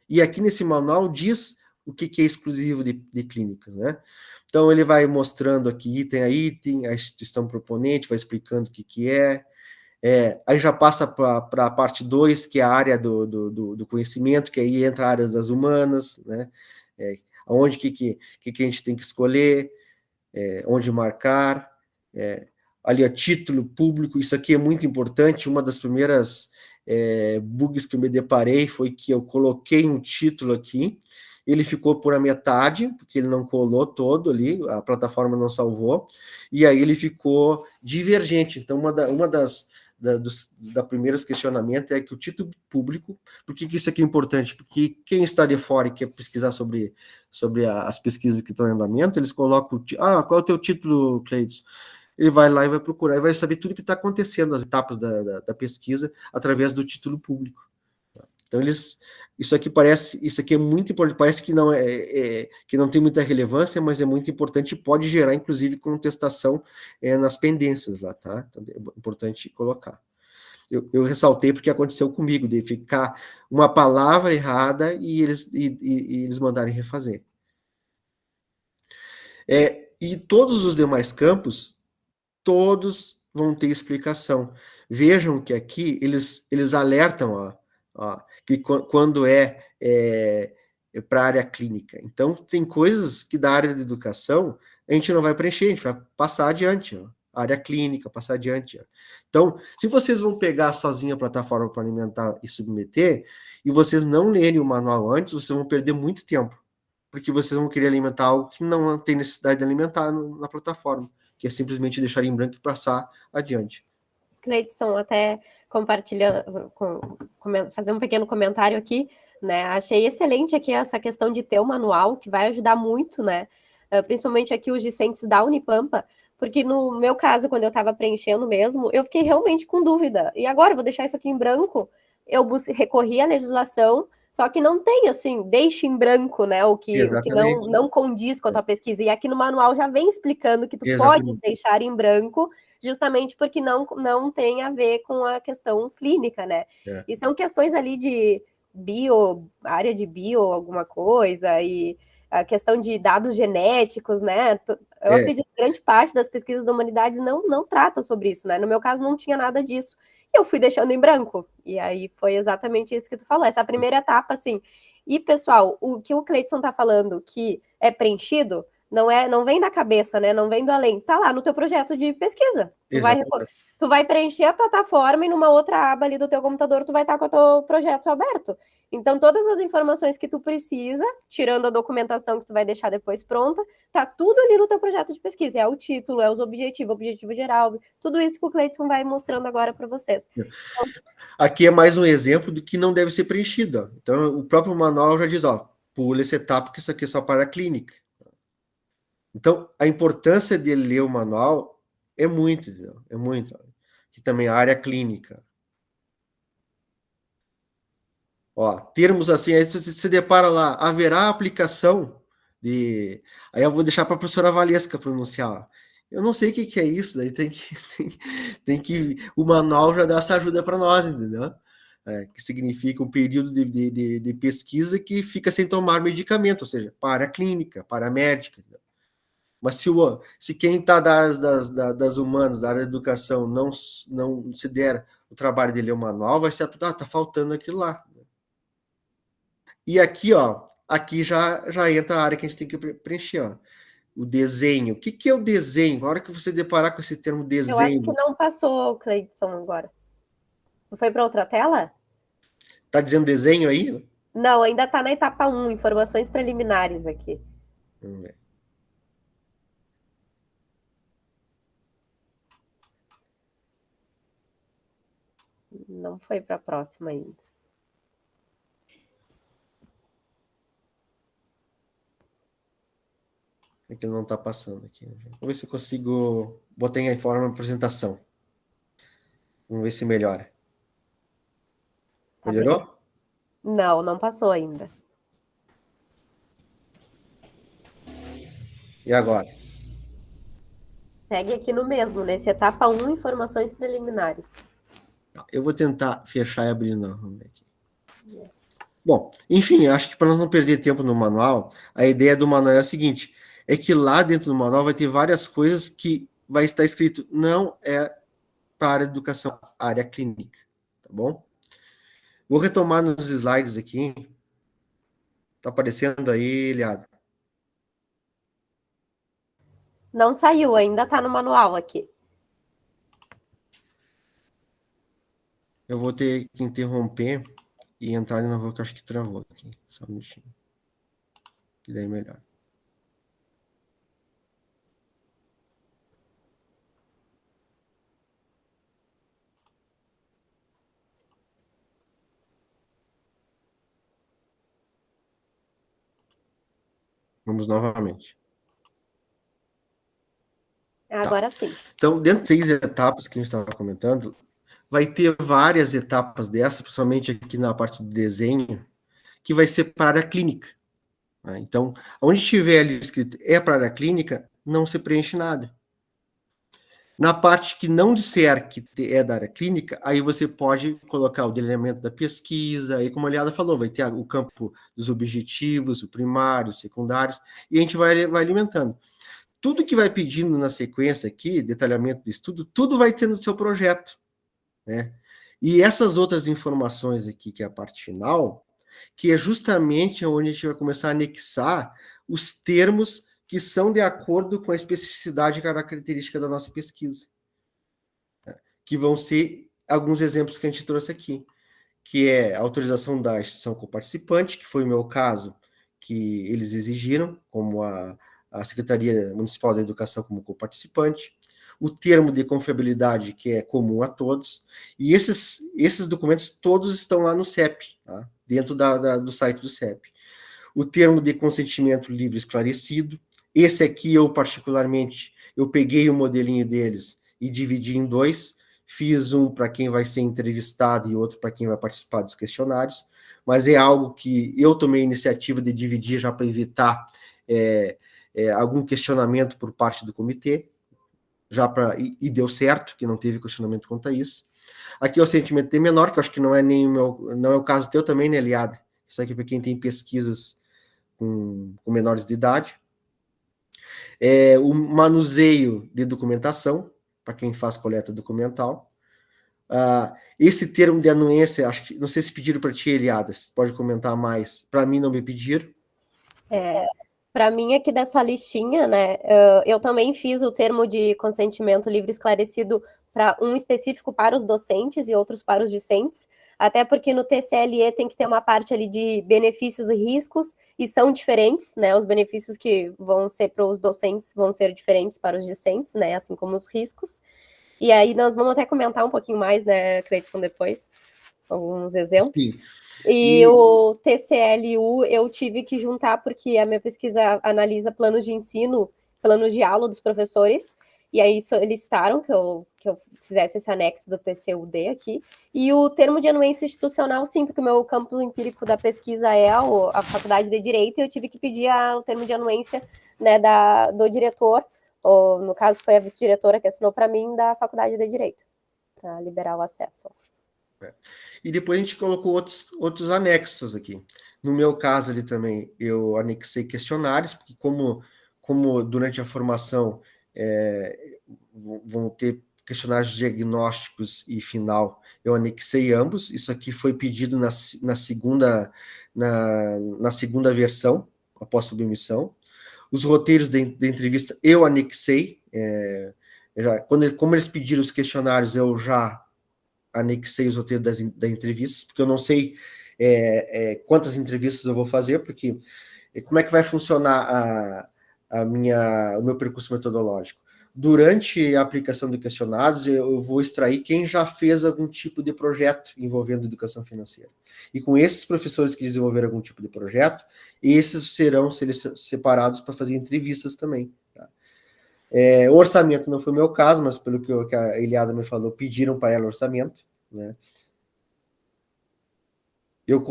E aqui nesse manual diz o que é exclusivo de clínicas, né? Então, ele vai mostrando aqui item a item, a instituição proponente, vai explicando o que é. Aí já passa para a parte 2, que é a área do conhecimento, que aí entra a área das humanas, né? Onde que a gente tem que escolher, onde marcar, ali, título público, isso aqui é muito importante. Uma das primeiras bugs que eu me deparei foi que eu coloquei um título aqui, ele ficou por a metade, porque ele não colou todo ali, a plataforma não salvou, e aí ele ficou divergente. Então, uma das primeiros questionamentos é que o título público, por que isso aqui é importante? Porque quem está de fora e quer pesquisar sobre as pesquisas que estão em andamento, eles colocam, qual é o teu título, Cleides? Ele vai lá e vai procurar, e vai saber tudo o que está acontecendo, as etapas da pesquisa, através do título público. Então, isso aqui é muito importante, parece que não tem muita relevância, mas é muito importante e pode gerar, inclusive, contestação nas pendências lá, tá? Então, é importante colocar. Eu ressaltei porque aconteceu comigo, de ficar uma palavra errada e eles mandarem refazer. E todos os demais campos, todos vão ter explicação. Vejam que aqui eles alertam, que quando para a área clínica. Então, tem coisas que da área de educação a gente não vai preencher, a gente vai passar adiante, área clínica, passar adiante. Então, se vocês vão pegar sozinho a plataforma para alimentar e submeter, e vocês não lerem o manual antes, vocês vão perder muito tempo, porque vocês vão querer alimentar algo que não tem necessidade de alimentar na plataforma, que é simplesmente deixar em branco e passar adiante. Cleidson, até compartilhando, fazer um pequeno comentário aqui, né? Achei excelente aqui essa questão de ter o manual, que vai ajudar muito, né? Principalmente aqui os discentes da Unipampa, porque no meu caso, quando eu estava preenchendo mesmo, eu fiquei realmente com dúvida. E agora, eu vou deixar isso aqui em branco? Eu recorri à legislação, só que não tem, assim, deixe em branco, né, o que não condiz com a tua pesquisa. E aqui no manual já vem explicando que tu podes deixar em branco, justamente porque não tem a ver com a questão clínica, né? E são questões ali de área de bio, alguma coisa, e a questão de dados genéticos, né? Eu acredito que grande parte das pesquisas da humanidade não trata sobre isso, né? No meu caso, não tinha nada disso. E eu fui deixando em branco. E aí foi exatamente isso que tu falou. Essa primeira etapa, assim. E, pessoal, o que o Cleiton tá falando que é preenchido, não vem da cabeça, né? Não vem do além. Tá lá no teu projeto de pesquisa. Tu vai preencher a plataforma e numa outra aba ali do teu computador tu vai estar com o teu projeto aberto. Então, todas as informações que tu precisa, tirando a documentação que tu vai deixar depois pronta, tá tudo ali no teu projeto de pesquisa. É o título, é os objetivos, objetivo geral, tudo isso que o Cleiton vai mostrando agora para vocês. Aqui é mais um exemplo do que não deve ser preenchido. Então, o próprio manual já diz, pula essa etapa que isso aqui é só para a clínica. Então, a importância de ler o manual é muito, entendeu? É muito. Que também a área clínica. Termos assim, aí você se depara lá, haverá aplicação de... Aí eu vou deixar para a professora Valesca pronunciar. Eu não sei o que é isso, daí tem que... O manual já dá essa ajuda para nós, entendeu? Que significa um período de pesquisa que fica sem tomar medicamento, ou seja, para a clínica, para a médica. Entendeu? Mas se quem está das humanas, da área da educação, não se der o trabalho de ler o manual, vai ser, tá faltando aquilo lá. E aqui, aqui já entra a área que a gente tem que preencher, o desenho. O que é o desenho? Na hora que você deparar com esse termo desenho... Eu acho que não passou, Cleiton, agora. Não foi para outra tela? Tá dizendo desenho aí? Não, ainda está na etapa 1, informações preliminares aqui. Vamos ver. Não foi para a próxima ainda. É que ele não está passando aqui. Vamos ver se eu consigo botar em forma de apresentação. Vamos ver se melhora. Melhorou? Não passou ainda. E agora? Segue aqui no mesmo, nesse etapa 1, informações preliminares. Eu vou tentar fechar e abrir, não. Vamos ver aqui. Bom, enfim, acho que para nós não perder tempo no manual, a ideia do manual é a seguinte, é que lá dentro do manual vai ter várias coisas que vai estar escrito, não é para a área de educação, área clínica, tá bom? Vou retomar nos slides aqui. Tá aparecendo aí, Eliada? Não saiu, ainda está no manual aqui. Eu vou ter que interromper e entrar de novo, que eu acho que travou aqui. Só um minutinho. Que daí é melhor. Vamos novamente. Agora sim. Então, dentro das 6 etapas que a gente estava comentando, vai ter várias etapas dessas, principalmente aqui na parte do desenho, que vai ser para a área clínica. Então, onde tiver ali escrito é para a área clínica, não se preenche nada. Na parte que não disser que é da área clínica, aí você pode colocar o delineamento da pesquisa, aí como a Eliada falou, vai ter o campo dos objetivos, o primário, os secundários, e a gente vai alimentando. Tudo que vai pedindo na sequência aqui, detalhamento do estudo, tudo vai ter no seu projeto, né? E essas outras informações aqui, que é a parte final, que é justamente onde a gente vai começar a anexar os termos que são de acordo com a especificidade e característica da nossa pesquisa. Que vão ser alguns exemplos que a gente trouxe aqui, que é a autorização da instituição coparticipante, que foi o meu caso, que eles exigiram, como a Secretaria Municipal da Educação como coparticipante, o termo de confiabilidade, que é comum a todos, e esses documentos todos estão lá no CEP, tá? Dentro do site do CEP. O termo de consentimento livre esclarecido, esse aqui eu particularmente, eu peguei o modelinho deles e dividi em 2, fiz um para quem vai ser entrevistado e outro para quem vai participar dos questionários, mas é algo que eu tomei a iniciativa de dividir já para evitar algum questionamento por parte do comitê, e deu certo, que não teve questionamento quanto a isso. Aqui é o sentimento de menor, que eu acho que não é o caso teu também, né, Eliada? Isso aqui é para quem tem pesquisas com menores de idade. O manuseio de documentação, para quem faz coleta documental. Esse termo de anuência, acho que, não sei se pediram para ti, Eliada, você pode comentar mais. Para mim, não me pediram. Para mim, aqui dessa listinha, né, eu também fiz o termo de consentimento livre esclarecido para um específico para os docentes e outros para os discentes, até porque no TCLE tem que ter uma parte ali de benefícios e riscos, e são diferentes, né, os benefícios que vão ser para os docentes vão ser diferentes para os discentes, né, assim como os riscos. E aí nós vamos até comentar um pouquinho mais, né, Cleiton, depois, alguns exemplos. Sim. E o TCLU eu tive que juntar porque a minha pesquisa analisa planos de ensino, planos de aula dos professores, e aí eles citaram que eu fizesse esse anexo do TCUD aqui. E o termo de anuência institucional, sim, porque o meu campo empírico da pesquisa é a Faculdade de Direito, e eu tive que pedir o termo de anuência, né, do diretor, ou no caso foi a vice-diretora que assinou para mim, da Faculdade de Direito, para liberar o acesso. E depois a gente colocou outros anexos aqui. No meu caso ali também, eu anexei questionários, porque como durante a formação vão ter questionários diagnósticos e final, eu anexei ambos. Isso aqui foi pedido na segunda versão, após submissão. Os roteiros de entrevista eu anexei. Como eles pediram os questionários, eu já anexei os roteiros das entrevistas, porque eu não sei quantas entrevistas eu vou fazer, porque como é que vai funcionar o meu percurso metodológico? Durante a aplicação de questionários, eu vou extrair quem já fez algum tipo de projeto envolvendo educação financeira. E com esses professores que desenvolveram algum tipo de projeto, esses serão separados para fazer entrevistas também. Tá? O orçamento não foi o meu caso, mas pelo que a Eliada me falou, pediram para ela orçamento, né? Eu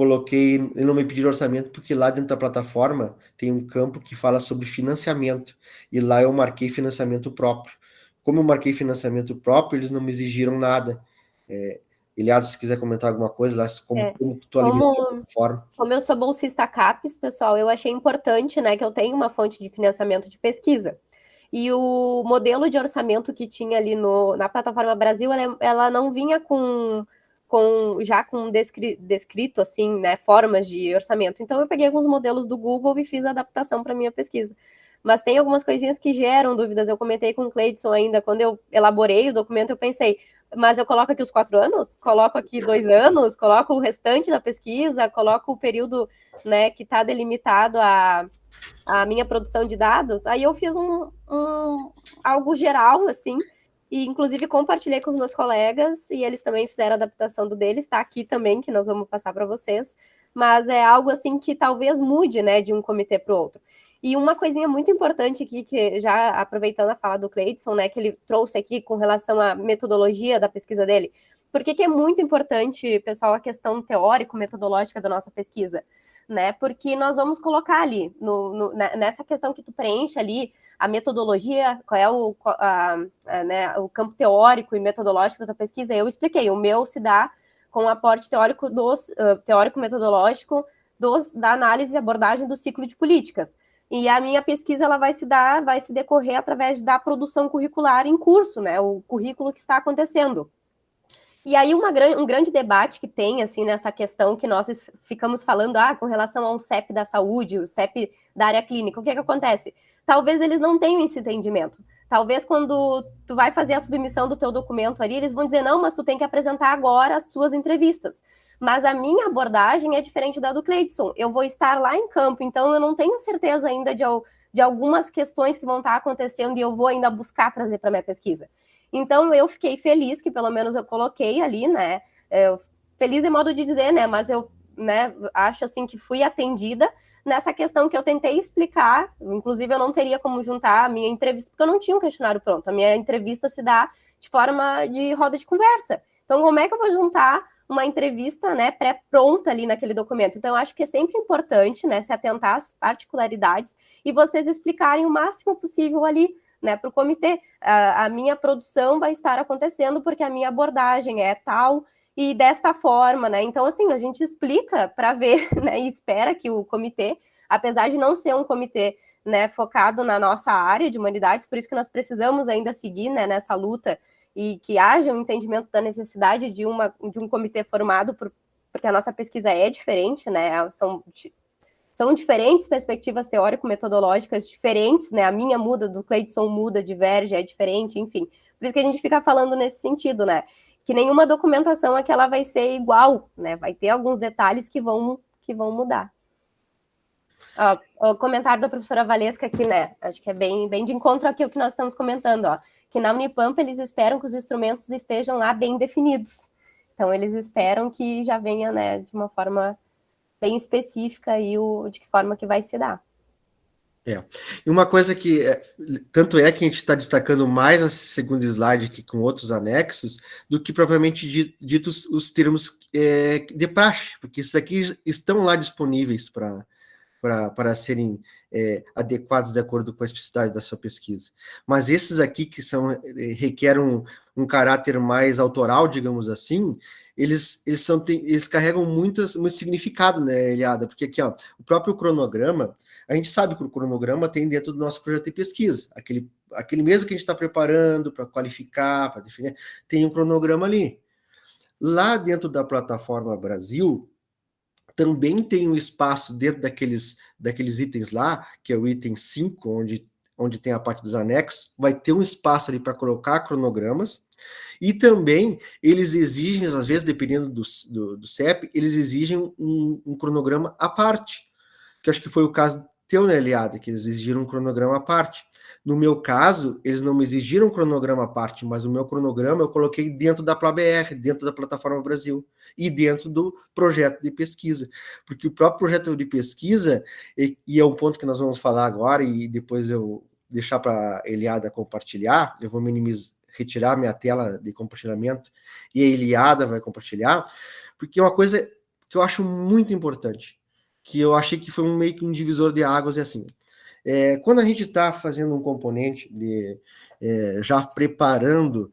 não me pediram orçamento porque lá dentro da plataforma tem um campo que fala sobre financiamento, e lá eu marquei financiamento próprio. Como eu marquei financiamento próprio, eles não me exigiram nada. Eliada, se quiser comentar alguma coisa lá, como tu alimentou a plataforma. Como eu sou bolsista CAPES, pessoal, eu achei importante, né, que eu tenho uma fonte de financiamento de pesquisa. E o modelo de orçamento que tinha ali na plataforma Brasil, ela não vinha já com descrito, assim, né, formas de orçamento. Então, eu peguei alguns modelos do Google e fiz a adaptação para minha pesquisa. Mas tem algumas coisinhas que geram dúvidas. Eu comentei com o Cleidson ainda, quando eu elaborei o documento, eu pensei, mas eu coloco aqui os 4 anos? Coloco aqui 2 anos? Coloco o restante da pesquisa? Coloco o período, né, que está delimitado a minha produção de dados? Aí eu fiz algo geral, assim, e inclusive compartilhei com os meus colegas, e eles também fizeram a adaptação do deles, tá aqui também, que nós vamos passar para vocês, mas é algo assim que talvez mude, né, de um comitê para o outro. E uma coisinha muito importante aqui, que já aproveitando a fala do Cleidson, né, que ele trouxe aqui com relação à metodologia da pesquisa dele, por que é muito importante, pessoal, a questão teórico-metodológica da nossa pesquisa? Né, porque nós vamos colocar ali, nessa questão que tu preenche ali, a metodologia, qual é né, o campo teórico e metodológico da pesquisa, eu expliquei, o meu se dá com o aporte teórico-metodológico da análise e abordagem do ciclo de políticas. E a minha pesquisa ela vai se decorrer através da produção curricular em curso, né, o currículo que está acontecendo. E aí um grande debate que tem, assim, nessa questão que nós ficamos falando, com relação ao CEP da saúde, o CEP da área clínica, o que acontece? Talvez eles não tenham esse entendimento. Talvez quando tu vai fazer a submissão do teu documento ali, eles vão dizer, não, mas tu tem que apresentar agora as suas entrevistas. Mas a minha abordagem é diferente da do Cleidson. Eu vou estar lá em campo, então eu não tenho certeza ainda de algumas questões que vão estar acontecendo e eu vou ainda buscar trazer para minha pesquisa. Então, eu fiquei feliz que pelo menos eu coloquei ali, né, feliz é modo de dizer, né, mas eu, né, acho assim que fui atendida nessa questão que eu tentei explicar, inclusive eu não teria como juntar a minha entrevista, porque eu não tinha um questionário pronto, a minha entrevista se dá de forma de roda de conversa. Então, como é que eu vou juntar uma entrevista, né, pré-pronta ali naquele documento? Então, eu acho que é sempre importante, né, se atentar às particularidades e vocês explicarem o máximo possível ali, né, para o comitê. A minha produção vai estar acontecendo porque a minha abordagem é tal e desta forma, né? Então, assim, a gente explica para ver, né, e espera que o comitê apesar de não ser um comitê, né, focado na nossa área de humanidades, por isso que nós precisamos ainda seguir, né, nessa luta e que haja um entendimento da necessidade de um comitê formado, porque a nossa pesquisa é diferente, né, são diferentes perspectivas teórico-metodológicas diferentes, né, a minha muda, do Cleidson muda, diverge, é diferente, enfim. Por isso que a gente fica falando nesse sentido, né, que nenhuma documentação aqui ela vai ser igual, né, vai ter alguns detalhes que vão mudar. O comentário da professora Valesca aqui, né, acho que é bem de encontro aqui o que nós estamos comentando, ó, que na Unipampa eles esperam que os instrumentos estejam lá bem definidos. Então, eles esperam que já venha, né, de uma forma bem específica e de que forma que vai se dar. E uma coisa que, tanto é que a gente está destacando mais esse segundo slide aqui com outros anexos, do que propriamente dito os termos de praxe, porque esses aqui estão lá disponíveis para serem adequados de acordo com a especificidade da sua pesquisa. Mas esses aqui que requerem um caráter mais autoral, digamos assim, eles carregam muito significado, né, Eliada? Porque aqui, ó, o próprio cronograma, a gente sabe que o cronograma tem dentro do nosso projeto de pesquisa, aquele mesmo que a gente está preparando para qualificar, para definir, tem um cronograma ali. Lá dentro da plataforma Brasil, também tem um espaço dentro daqueles itens lá, que é o item 5, onde tem a parte dos anexos, vai ter um espaço ali para colocar cronogramas, e também eles exigem, às vezes, dependendo do CEP, eles exigem um cronograma à parte, que acho que foi o caso teu, né, Eliada, que eles exigiram um cronograma à parte. No meu caso, eles não me exigiram um cronograma à parte, mas o meu cronograma eu coloquei dentro da PLABR, dentro da Plataforma Brasil, e dentro do projeto de pesquisa. Porque o próprio projeto de pesquisa, e é um ponto que nós vamos falar agora, e depois eu deixar para a Eliada compartilhar, eu vou retirar minha tela de compartilhamento, e a Eliada vai compartilhar, porque é uma coisa que eu acho muito importante, que eu achei que foi meio que um divisor de águas, e assim, quando a gente está fazendo um componente, já preparando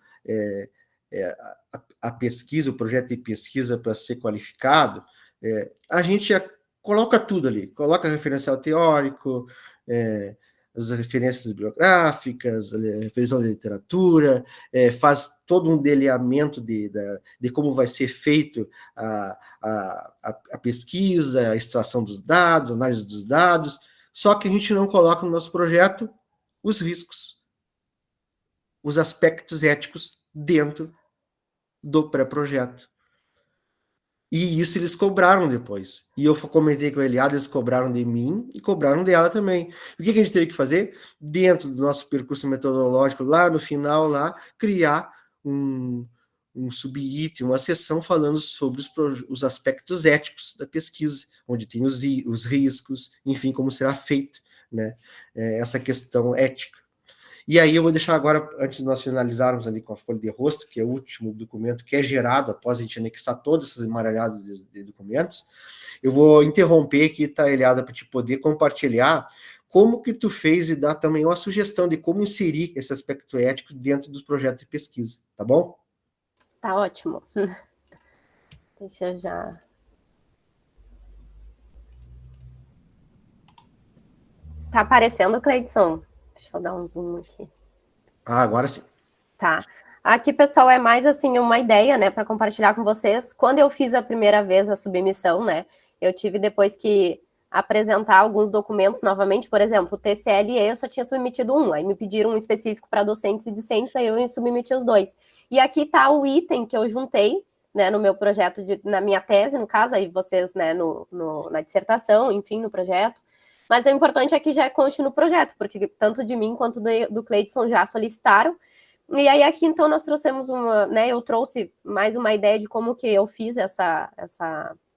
a pesquisa, o projeto de pesquisa para ser qualificado, a gente já coloca tudo ali, coloca referencial teórico, as referências bibliográficas, a referência da literatura, faz todo um delineamento de como vai ser feito a pesquisa, a extração dos dados, a análise dos dados, só que a gente não coloca no nosso projeto os riscos, os aspectos éticos dentro do pré-projeto. E isso eles cobraram depois. E eu comentei com a Eliada, eles cobraram de mim e cobraram dela também. O que a gente teve que fazer? Dentro do nosso percurso metodológico, lá no final, criar um subitem, uma seção falando sobre os aspectos éticos da pesquisa, onde tem os riscos, enfim, como será feito, né, essa questão ética. E aí eu vou deixar agora, antes de nós finalizarmos ali com a folha de rosto, que é o último documento que é gerado após a gente anexar todas essas embaralhadas de documentos, eu vou interromper aqui, tá, Eliada, para te poder compartilhar como que tu fez e dar também uma sugestão de como inserir esse aspecto ético dentro dos projetos de pesquisa, tá bom? Tá ótimo. Deixa eu já... Tá aparecendo, Cleidson? Deixa eu dar um zoom aqui. Agora sim. Tá. Aqui, pessoal, é mais assim uma ideia, né, para compartilhar com vocês. Quando eu fiz a primeira vez a submissão, né, eu tive depois que apresentar alguns documentos novamente, por exemplo, o TCLE eu só tinha submetido um, aí me pediram um específico para docentes e discentes, aí eu submeti os dois. E aqui tá o item que eu juntei, né, no meu projeto, na minha tese, no caso, aí vocês, né, na dissertação, enfim, no projeto. Mas o importante é que já conste no projeto, porque tanto de mim quanto do Cleidson já solicitaram. E aí aqui, então, nós trouxemos eu trouxe mais uma ideia de como que eu fiz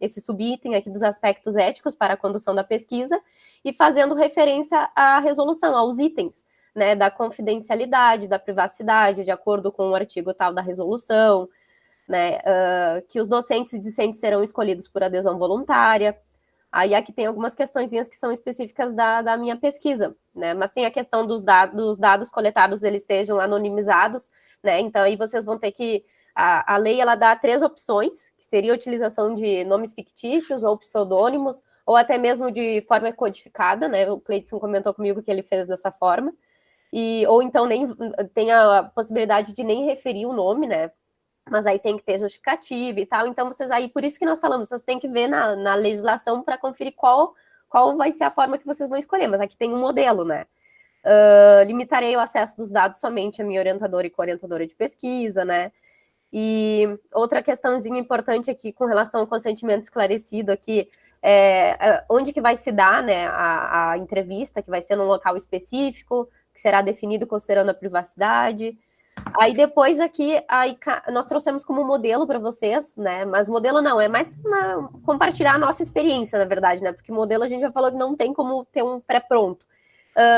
esse subitem aqui dos aspectos éticos para a condução da pesquisa e fazendo referência à resolução, aos itens, né, da confidencialidade, da privacidade, de acordo com o artigo tal da resolução, né, que os docentes e discentes serão escolhidos por adesão voluntária. Aí aqui tem algumas questõezinhas que são específicas da minha pesquisa, né? Mas tem a questão dos dados coletados, eles estejam anonimizados, né? Então aí vocês vão ter que... A lei, ela dá 3 opções, que seria a utilização de nomes fictícios ou pseudônimos, ou até mesmo de forma codificada, né? O Cleiton comentou comigo que ele fez dessa forma, ou então nem tem a possibilidade de nem referir o nome, né? Mas aí tem que ter justificativa e tal. Então, vocês aí, por isso que nós falamos, vocês têm que ver na legislação para conferir qual vai ser a forma que vocês vão escolher. Mas aqui tem um modelo, né? Limitarei o acesso dos dados somente a minha orientadora e co-orientadora de pesquisa, né? E outra questãozinha importante aqui com relação ao consentimento esclarecido aqui, onde que vai se dar, né, a entrevista, que vai ser num local específico, que será definido considerando a privacidade. Aí depois aqui, nós trouxemos como modelo para vocês, né, mas modelo não, é mais compartilhar a nossa experiência, na verdade, né, porque modelo a gente já falou que não tem como ter um pré-pronto.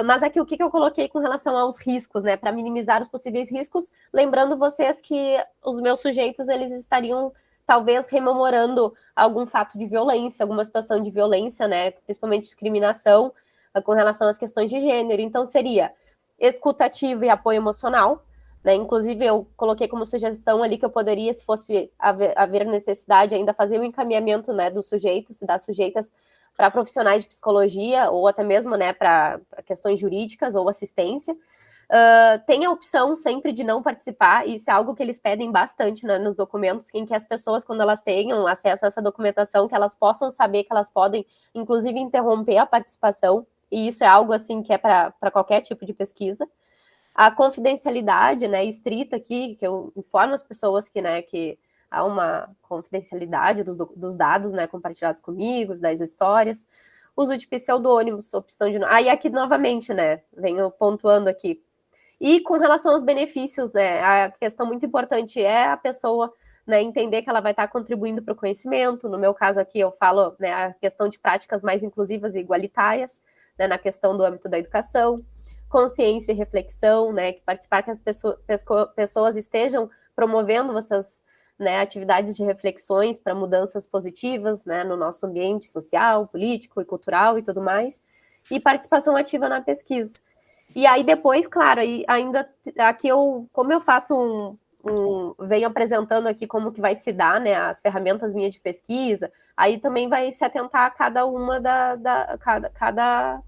Mas aqui o que eu coloquei com relação aos riscos, né, para minimizar os possíveis riscos, lembrando vocês que os meus sujeitos, eles estariam talvez rememorando algum fato de violência, alguma situação de violência, né, principalmente discriminação, com relação às questões de gênero. Então seria escuta ativa e apoio emocional, né, inclusive eu coloquei como sugestão ali que eu poderia, se fosse haver necessidade, ainda fazer o encaminhamento, né, dos sujeitos e das sujeitas para profissionais de psicologia, ou até mesmo, né, para questões jurídicas ou assistência. Tem a opção sempre de não participar, e isso é algo que eles pedem bastante, né, nos documentos, em que as pessoas, quando elas tenham acesso a essa documentação, que elas possam saber que elas podem, inclusive, interromper a participação, e isso é algo, assim, que é para qualquer tipo de pesquisa. A confidencialidade, né, estrita aqui, que eu informo as pessoas que, né, que há uma confidencialidade dos dados, né, compartilhados comigo, das histórias. Uso de pseudônimos, opção de... Aí aqui, novamente, né, venho pontuando aqui. E com relação aos benefícios, né, a questão muito importante é a pessoa, né, entender que ela vai estar contribuindo para o conhecimento. No meu caso aqui, eu falo, né, a questão de práticas mais inclusivas e igualitárias, né, na questão do âmbito da educação. Consciência e reflexão, né, que participar que as pessoas estejam promovendo essas, né, atividades de reflexões para mudanças positivas, né, no nosso ambiente social, político e cultural e tudo mais, e participação ativa na pesquisa. E aí depois, claro, aí ainda aqui como eu faço venho apresentando aqui como que vai se dar, né, as ferramentas minhas de pesquisa, aí também vai se atentar a cada uma cada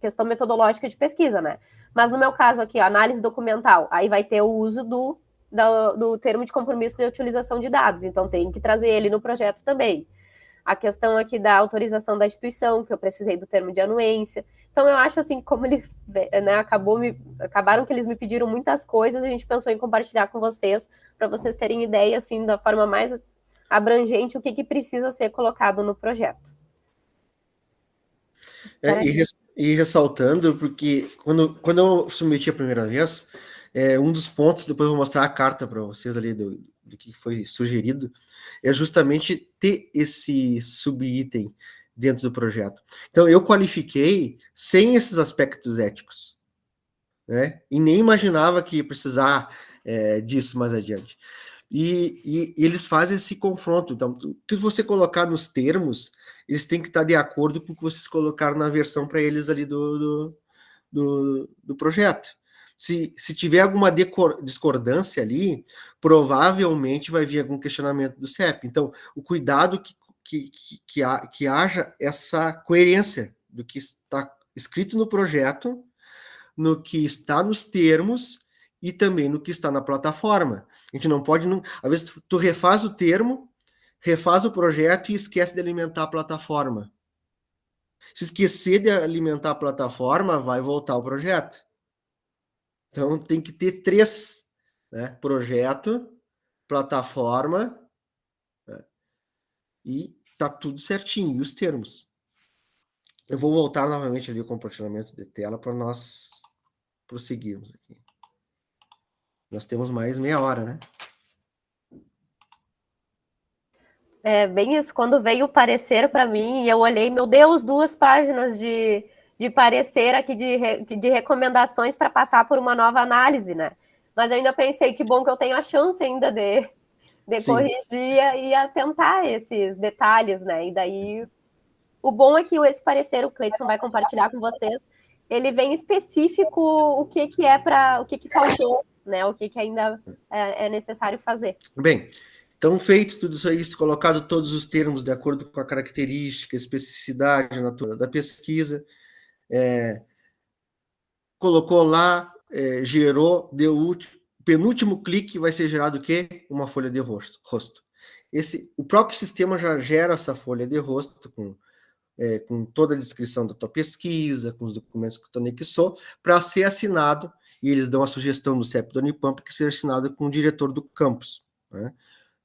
questão metodológica de pesquisa, né? Mas no meu caso aqui, a análise documental, aí vai ter o uso do termo de compromisso de utilização de dados, então tem que trazer ele no projeto também. A questão aqui da autorização da instituição, que eu precisei do termo de anuência. Então eu acho assim, como eles, né, acabaram que eles me pediram muitas coisas, a gente pensou em compartilhar com vocês, para vocês terem ideia, assim, da forma mais abrangente, o que precisa ser colocado no projeto. E ressaltando, porque quando eu submeti a primeira vez, um dos pontos, depois eu vou mostrar a carta para vocês ali do que foi sugerido, é justamente ter esse subitem dentro do projeto. Então, eu qualifiquei sem esses aspectos éticos, né? E nem imaginava que ia precisar disso mais adiante. E eles fazem esse confronto. Então, o que você colocar nos termos, eles têm que estar de acordo com o que vocês colocaram na versão para eles ali do projeto. Se tiver alguma discordância ali, provavelmente vai vir algum questionamento do CEP. Então, o cuidado que haja essa coerência do que está escrito no projeto, no que está nos termos e também no que está na plataforma. A gente não pode... Às vezes, tu refaz o termo, refaz o projeto e esquece de alimentar a plataforma. Se esquecer de alimentar a plataforma, vai voltar o projeto. Então, tem que ter 3, né? Projeto, plataforma, né? E tá tudo certinho, e os termos. Eu vou voltar novamente ali o compartilhamento de tela para nós prosseguirmos aqui. Nós temos mais meia hora, né? É bem isso, quando veio o parecer para mim, e eu olhei, meu Deus, 2 páginas de parecer aqui, de recomendações para passar por uma nova análise, né? Mas eu ainda pensei, que bom que eu tenho a chance ainda de corrigir e atentar esses detalhes, né? E daí, o bom é que esse parecer, o Cleiton vai compartilhar com vocês, ele vem específico o que faltou, né? O que ainda é necessário fazer. Bem, Então, feito tudo isso, colocado todos os termos de acordo com a característica, especificidade da pesquisa, colocou lá, gerou, deu o penúltimo clique, vai ser gerado o quê? Uma folha de rosto. O próprio sistema já gera essa folha de rosto com toda a descrição da tua pesquisa, com os documentos que tu anexou, para ser assinado, e eles dão a sugestão do CEP do Unipampa que seja assinado com o diretor do campus, né?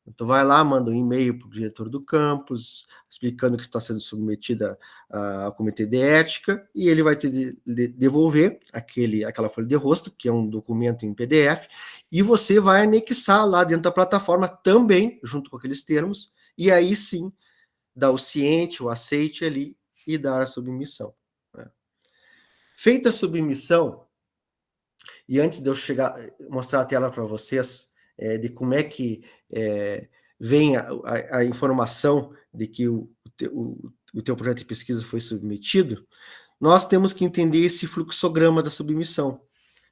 Então, vai lá, manda um e-mail para o diretor do campus, explicando que está sendo submetida ao comitê de ética, e ele vai te devolver aquela folha de rosto, que é um documento em PDF, e você vai anexar lá dentro da plataforma também, junto com aqueles termos, e aí sim, dar o ciente, o aceite ali, e dar a submissão, né? Feita a submissão, e antes de eu mostrar a tela para vocês, de como é que vem a informação de que o teu projeto de pesquisa foi submetido, nós temos que entender esse fluxograma da submissão.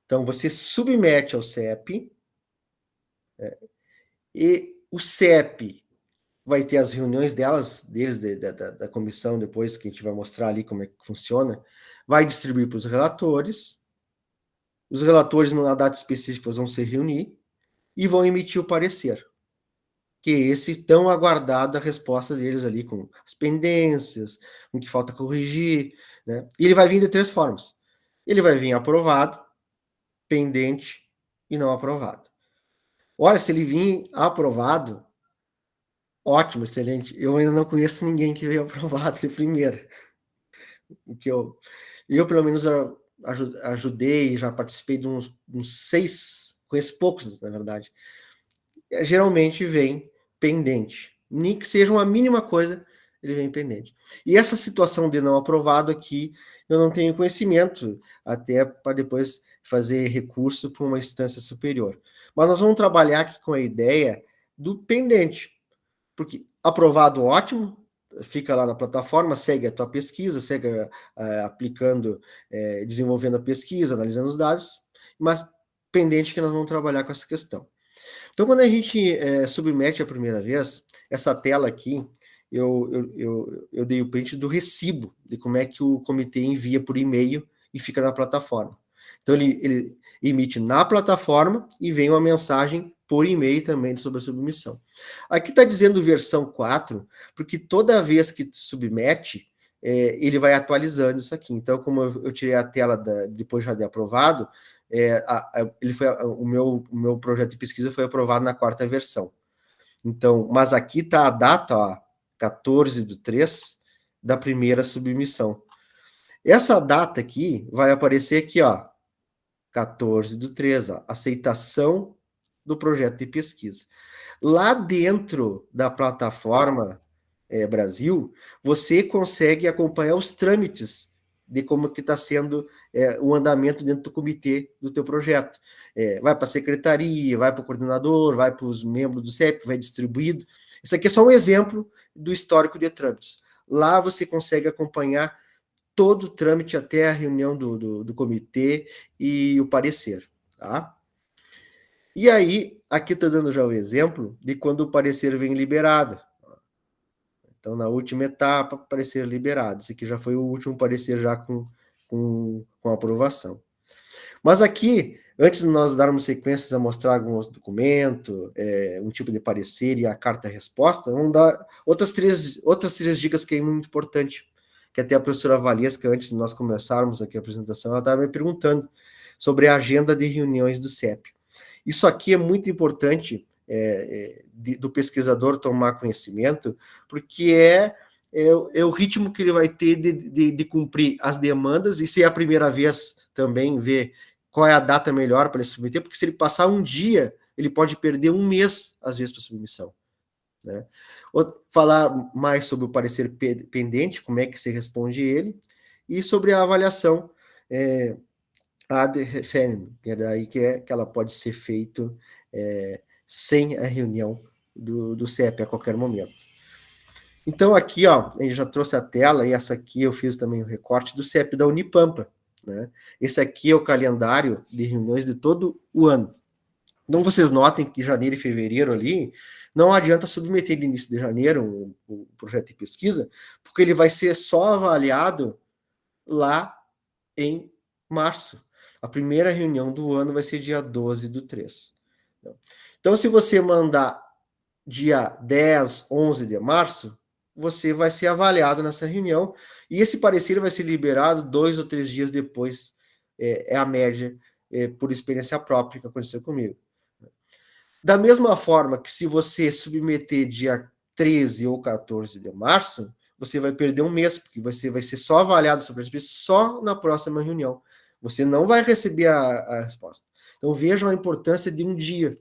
Então, você submete ao CEP, e o CEP vai ter as reuniões deles, da comissão, depois que a gente vai mostrar ali como é que funciona, vai distribuir para os relatores, numa data específica, vão se reunir, e vão emitir o parecer, que é esse tão aguardado a resposta deles ali, com as pendências, com o que falta corrigir, né? E ele vai vir de 3 formas. Ele vai vir aprovado, pendente e não aprovado. Olha, se ele vir aprovado, ótimo, excelente. Eu ainda não conheço ninguém que veio aprovado de primeira. Eu pelo menos, ajudei, já participei de uns 6, conheço poucos, na verdade. Geralmente vem pendente. Nem que seja uma mínima coisa, ele vem pendente. E essa situação de não aprovado aqui, eu não tenho conhecimento, até para depois fazer recurso para uma instância superior. Mas nós vamos trabalhar aqui com a ideia do pendente, porque aprovado, ótimo, fica lá na plataforma, segue a tua pesquisa, segue aplicando, desenvolvendo a pesquisa, analisando os dados, mas pendente que nós vamos trabalhar com essa questão. Então, quando a gente submete a primeira vez, essa tela aqui, eu dei o print do recibo, de como é que o comitê envia por e-mail e fica na plataforma. Então, ele emite na plataforma e vem uma mensagem por e-mail também sobre a submissão. Aqui está dizendo versão 4, porque toda vez que submete, ele vai atualizando isso aqui. Então, como eu tirei a tela depois já de aprovado, o meu projeto de pesquisa foi aprovado na 4ª versão. Então, mas aqui está a data, ó, 14/3, da primeira submissão. Essa data aqui vai aparecer aqui, ó, 14/3, ó, aceitação do projeto de pesquisa. Lá dentro da plataforma Brasil, você consegue acompanhar os trâmites de como que está sendo o andamento dentro do comitê do teu projeto. Vai para a secretaria, vai para o coordenador, vai para os membros do CEP, vai distribuído. Isso aqui é só um exemplo do histórico de trâmites. Lá você consegue acompanhar todo o trâmite até a reunião do comitê e o parecer, tá? E aí, aqui está dando já o exemplo de quando o parecer vem liberado. Então, na última etapa, parecer liberado. Esse aqui já foi o último parecer já com aprovação. Mas aqui, antes de nós darmos sequências a mostrar algum outro documento, um tipo de parecer e a carta-resposta, vamos dar outras três dicas que é muito importante, que até a professora Valesca, antes de nós começarmos aqui a apresentação, ela estava me perguntando sobre a agenda de reuniões do CEP. Isso aqui é muito importante do pesquisador tomar conhecimento, porque é o ritmo que ele vai ter de cumprir as demandas, e se é a primeira vez também ver qual é a data melhor para ele submeter, porque se ele passar um dia, ele pode perder um mês, às vezes, para submissão, né? Falar mais sobre o parecer pendente, como é que se responde ele, e sobre a avaliação ad referendum, que é daí que ela pode ser feita sem a reunião do CEP a qualquer momento. Então, aqui, ó, a gente já trouxe a tela, e essa aqui eu fiz também o recorte do CEP da Unipampa, né? Esse aqui é o calendário de reuniões de todo o ano. Então, vocês notem que janeiro e fevereiro ali, não adianta submeter no início de janeiro o projeto de pesquisa, porque ele vai ser só avaliado lá em março. A primeira reunião do ano vai ser dia 12/3. Então, se você mandar dia 10, 11 de março, você vai ser avaliado nessa reunião, e esse parecer vai ser liberado 2 ou 3 dias depois, é a média, por experiência própria que aconteceu comigo. Da mesma forma que se você submeter dia 13 ou 14 de março, você vai perder um mês, porque você vai ser só avaliado sobre a respeito só na próxima reunião. Você não vai receber a resposta. Então vejam a importância de um dia.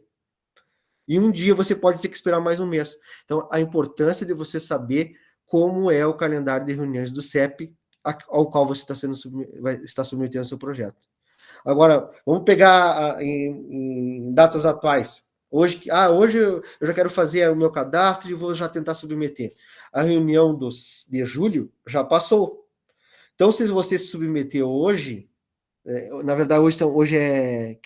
E um dia você pode ter que esperar mais um mês. Então, a importância de você saber como é o calendário de reuniões do CEP ao qual você está submetendo o seu projeto. Agora, vamos pegar em datas atuais. Hoje eu já quero fazer o meu cadastro e vou já tentar submeter. A reunião de julho já passou. Então, se você se submeter hoje, na verdade, hoje é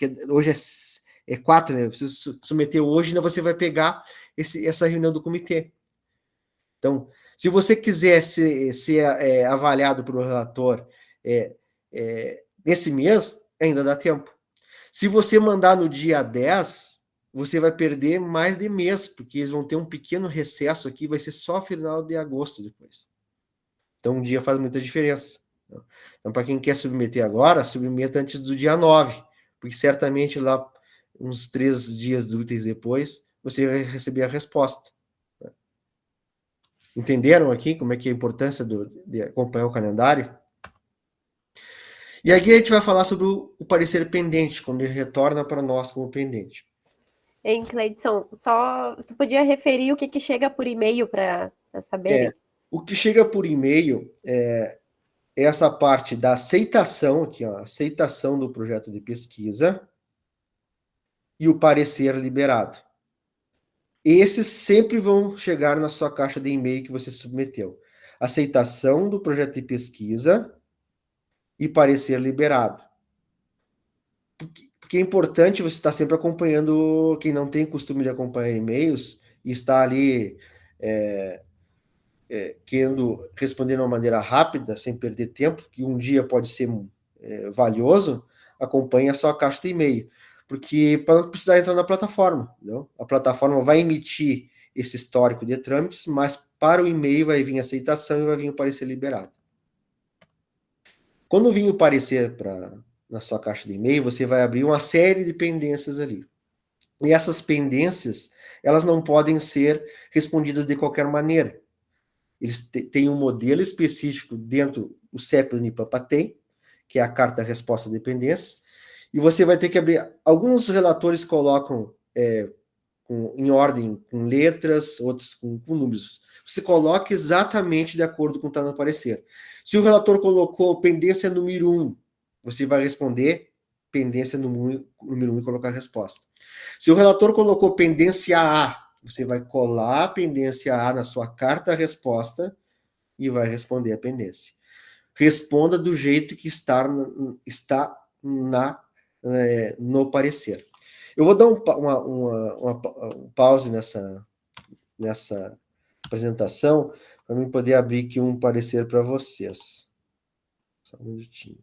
4, né? Você submeter hoje, ainda você vai pegar essa reunião do comitê. Então, se você quiser ser avaliado pelo relator nesse mês, ainda dá tempo. Se você mandar no dia 10, você vai perder mais de mês, porque eles vão ter um pequeno recesso aqui, vai ser só final de agosto depois. Então, um dia faz muita diferença. Então, para quem quer submeter agora, submeta antes do dia 9, porque certamente lá, uns 3 dias úteis depois, você vai receber a resposta. Entenderam aqui como é que é a importância de acompanhar o calendário? E aqui a gente vai falar sobre o parecer pendente, quando ele retorna para nós como pendente. Hein, Cleidson, só tu podia referir o que chega por e-mail para saberem? O que chega por e-mail é essa parte da aceitação, aqui, ó, aceitação do projeto de pesquisa e o parecer liberado. Esses sempre vão chegar na sua caixa de e-mail que você submeteu. Aceitação do projeto de pesquisa e parecer liberado. Porque é importante você estar sempre acompanhando, quem não tem costume de acompanhar e-mails e está ali querendo responder de uma maneira rápida, sem perder tempo, que um dia pode ser valioso, acompanhe a sua caixa de e-mail. Porque para não precisar entrar na plataforma, entendeu? A plataforma vai emitir esse histórico de trâmites, mas para o e-mail vai vir a aceitação e vai vir o parecer liberado. Quando vir o parecer na sua caixa de e-mail, você vai abrir uma série de pendências ali. E essas pendências, elas não podem ser respondidas de qualquer maneira. Eles têm um modelo específico dentro do CEP do Unipampa tem, que é a carta resposta de pendência, e você vai ter que abrir. Alguns relatores colocam em ordem com letras, outros com números. Você coloca exatamente de acordo com o que está no parecer. Se o relator colocou pendência número 1, você vai responder pendência número 1 e colocar a resposta. Se o relator colocou pendência A, você vai colar a pendência A na sua carta-resposta e vai responder a pendência. Responda do jeito que está no parecer. Eu vou dar um pause nessa apresentação para eu poder abrir aqui um parecer para vocês. Só um minutinho.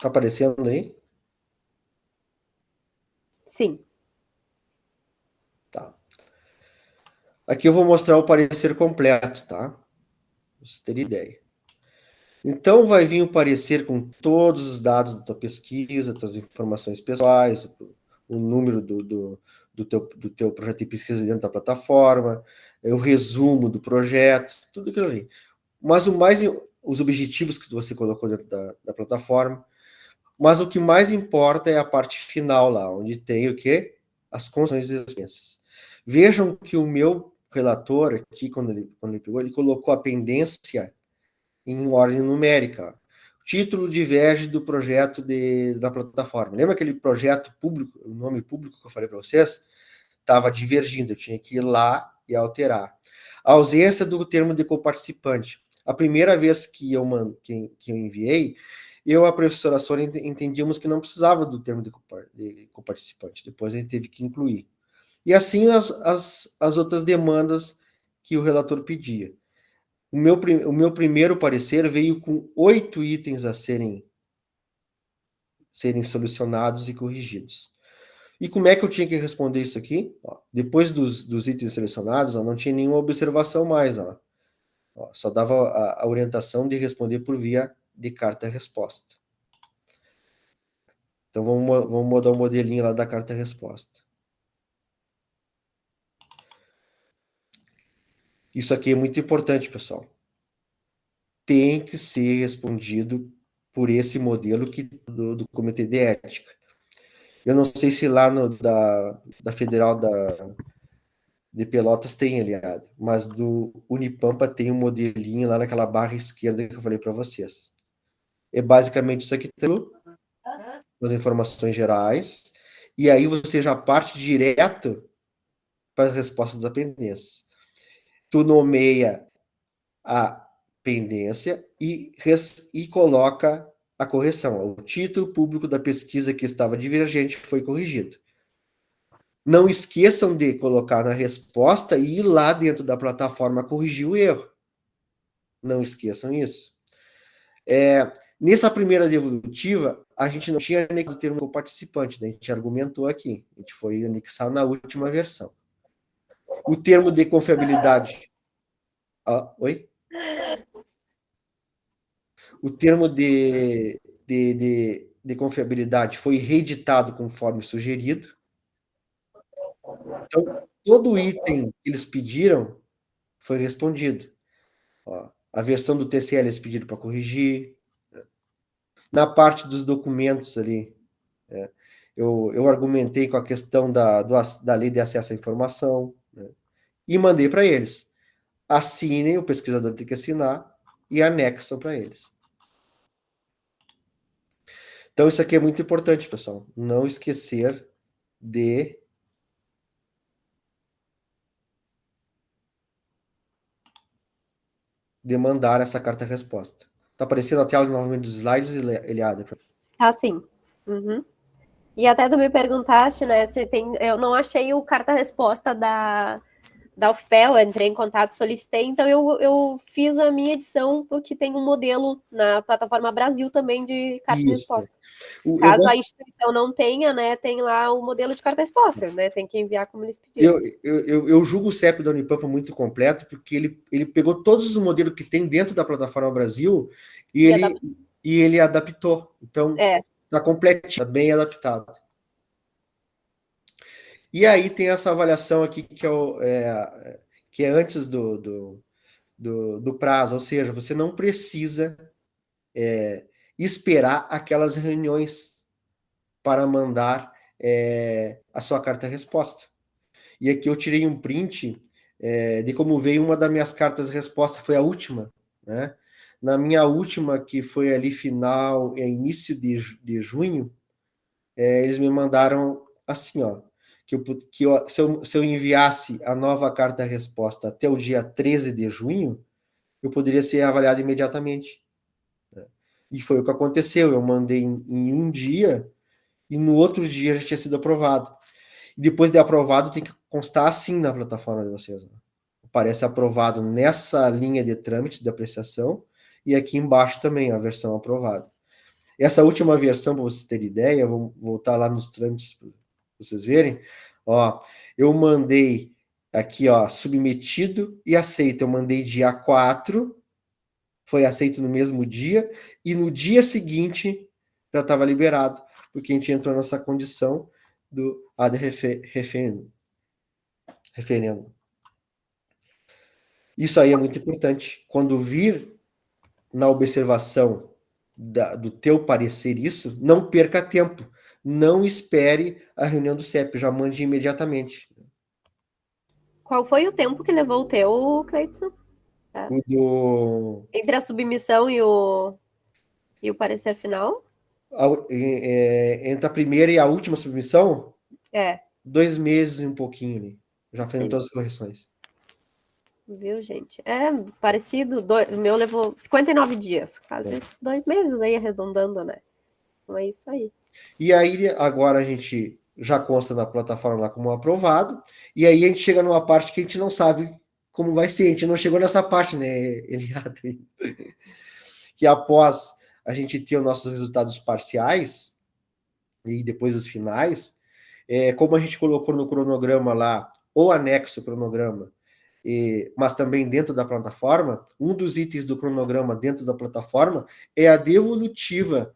Tá aparecendo aí? Sim. Tá. Aqui eu vou mostrar o parecer completo, tá? Pra vocês terem ideia. Então, vai vir o parecer com todos os dados da tua pesquisa, tuas informações pessoais, o número do teu projeto de pesquisa dentro da plataforma, o resumo do projeto, tudo aquilo ali. Mas os objetivos que você colocou dentro da plataforma, Mas o que mais importa é a parte final lá, onde tem o quê? As condições e expensas. Vejam que o meu relator aqui, quando ele pegou, ele colocou a pendência em ordem numérica. Título diverge do projeto da plataforma. Lembra aquele projeto público, o nome público que eu falei para vocês? Estava divergindo, eu tinha que ir lá e alterar. A ausência do termo de coparticipante. A primeira vez que eu enviei, eu e a professora Sônia entendíamos que não precisava do termo de coparticipante. Depois a gente teve que incluir. E assim as outras demandas que o relator pedia. O meu primeiro parecer veio com 8 itens a serem solucionados e corrigidos. E como é que eu tinha que responder isso aqui? Ó, depois dos itens selecionados, ó, não tinha nenhuma observação mais. Ó. Só dava a orientação de responder por via de carta-resposta. Então, vamos mudar o modelinho lá da carta-resposta. Isso aqui é muito importante, pessoal. Tem que ser respondido por esse modelo do Comitê de Ética. Eu não sei se lá da Federal de Pelotas tem, aliado, mas do Unipampa tem um modelinho lá naquela barra esquerda que eu falei para vocês. É basicamente isso aqui, as informações gerais, e aí você já parte direto para as respostas da pendência. Tu nomeia a pendência e coloca a correção. O título público da pesquisa que estava divergente foi corrigido. Não esqueçam de colocar na resposta e ir lá dentro da plataforma corrigir o erro. Não esqueçam isso. Nessa primeira devolutiva, a gente não tinha anexado o termo participante, né? A gente argumentou aqui. A gente foi anexar na última versão. O termo de confiabilidade... oi? O termo de confiabilidade foi reeditado conforme sugerido. Então, todo item que eles pediram foi respondido. Ó, a versão do TCL eles pediram para corrigir. Na parte dos documentos ali, eu argumentei com a questão da lei de acesso à informação, né, e mandei para eles. Assinem, o pesquisador tem que assinar e anexam para eles. Então, isso aqui é muito importante, pessoal. Não esquecer de mandar essa carta-resposta. Está aparecendo a tela novamente dos slides, Eliada? Tá, sim. Uhum. E até tu me perguntaste, né, se tem... Eu não achei o carta-resposta da UFPEL, eu entrei em contato, solicitei, então eu fiz a minha edição, porque tem um modelo na plataforma Brasil também de carta-resposta. Caso a instituição não tenha, né, tem lá o modelo de carta-resposta, né, tem que enviar como eles pediram. Eu julgo o CEP da Unipampa muito completo, porque ele pegou todos os modelos que tem dentro da plataforma Brasil e ele adaptou. Então, está completo, está bem adaptado. E aí tem essa avaliação aqui que é antes do prazo, ou seja, você não precisa esperar aquelas reuniões para mandar a sua carta-resposta. E aqui eu tirei um print de como veio uma das minhas cartas-resposta, foi a última, né? Na minha última, que foi ali final, início de junho, eles me mandaram assim, ó, se eu enviasse a nova carta-resposta até o dia 13 de junho, eu poderia ser avaliado imediatamente. Né? E foi o que aconteceu. Eu mandei em um dia e no outro dia já tinha sido aprovado. E depois de aprovado, tem que constar assim na plataforma de vocês. Né? Aparece aprovado nessa linha de trâmites de apreciação e aqui embaixo também a versão aprovada. Essa última versão, para vocês terem ideia, vamos voltar lá nos trâmites para vocês verem. Ó, eu mandei aqui, ó, submetido e aceito. Eu mandei dia 4, foi aceito no mesmo dia, e no dia seguinte já estava liberado, porque a gente entrou nessa condição do ad referendum. Isso aí é muito importante. Quando vir na observação do teu parecer isso, não perca tempo. Não espere a reunião do CEP, já mande imediatamente. Qual foi o tempo que levou o teu, Cleiton? Entre a submissão e o parecer final? Entre a primeira e a última submissão, 2 meses e um pouquinho ali. Já fazendo todas as correções. Viu, gente? É parecido. O meu levou 59 dias, quase 2 meses aí, arredondando, né? Então é isso aí. E aí, agora a gente já consta na plataforma lá como aprovado, e aí a gente chega numa parte que a gente não sabe como vai ser. A gente não chegou nessa parte, né, Eliada? Que após a gente ter os nossos resultados parciais, e depois os finais, como a gente colocou no cronograma lá, ou anexo ao cronograma, mas também dentro da plataforma, um dos itens do cronograma dentro da plataforma é a devolutiva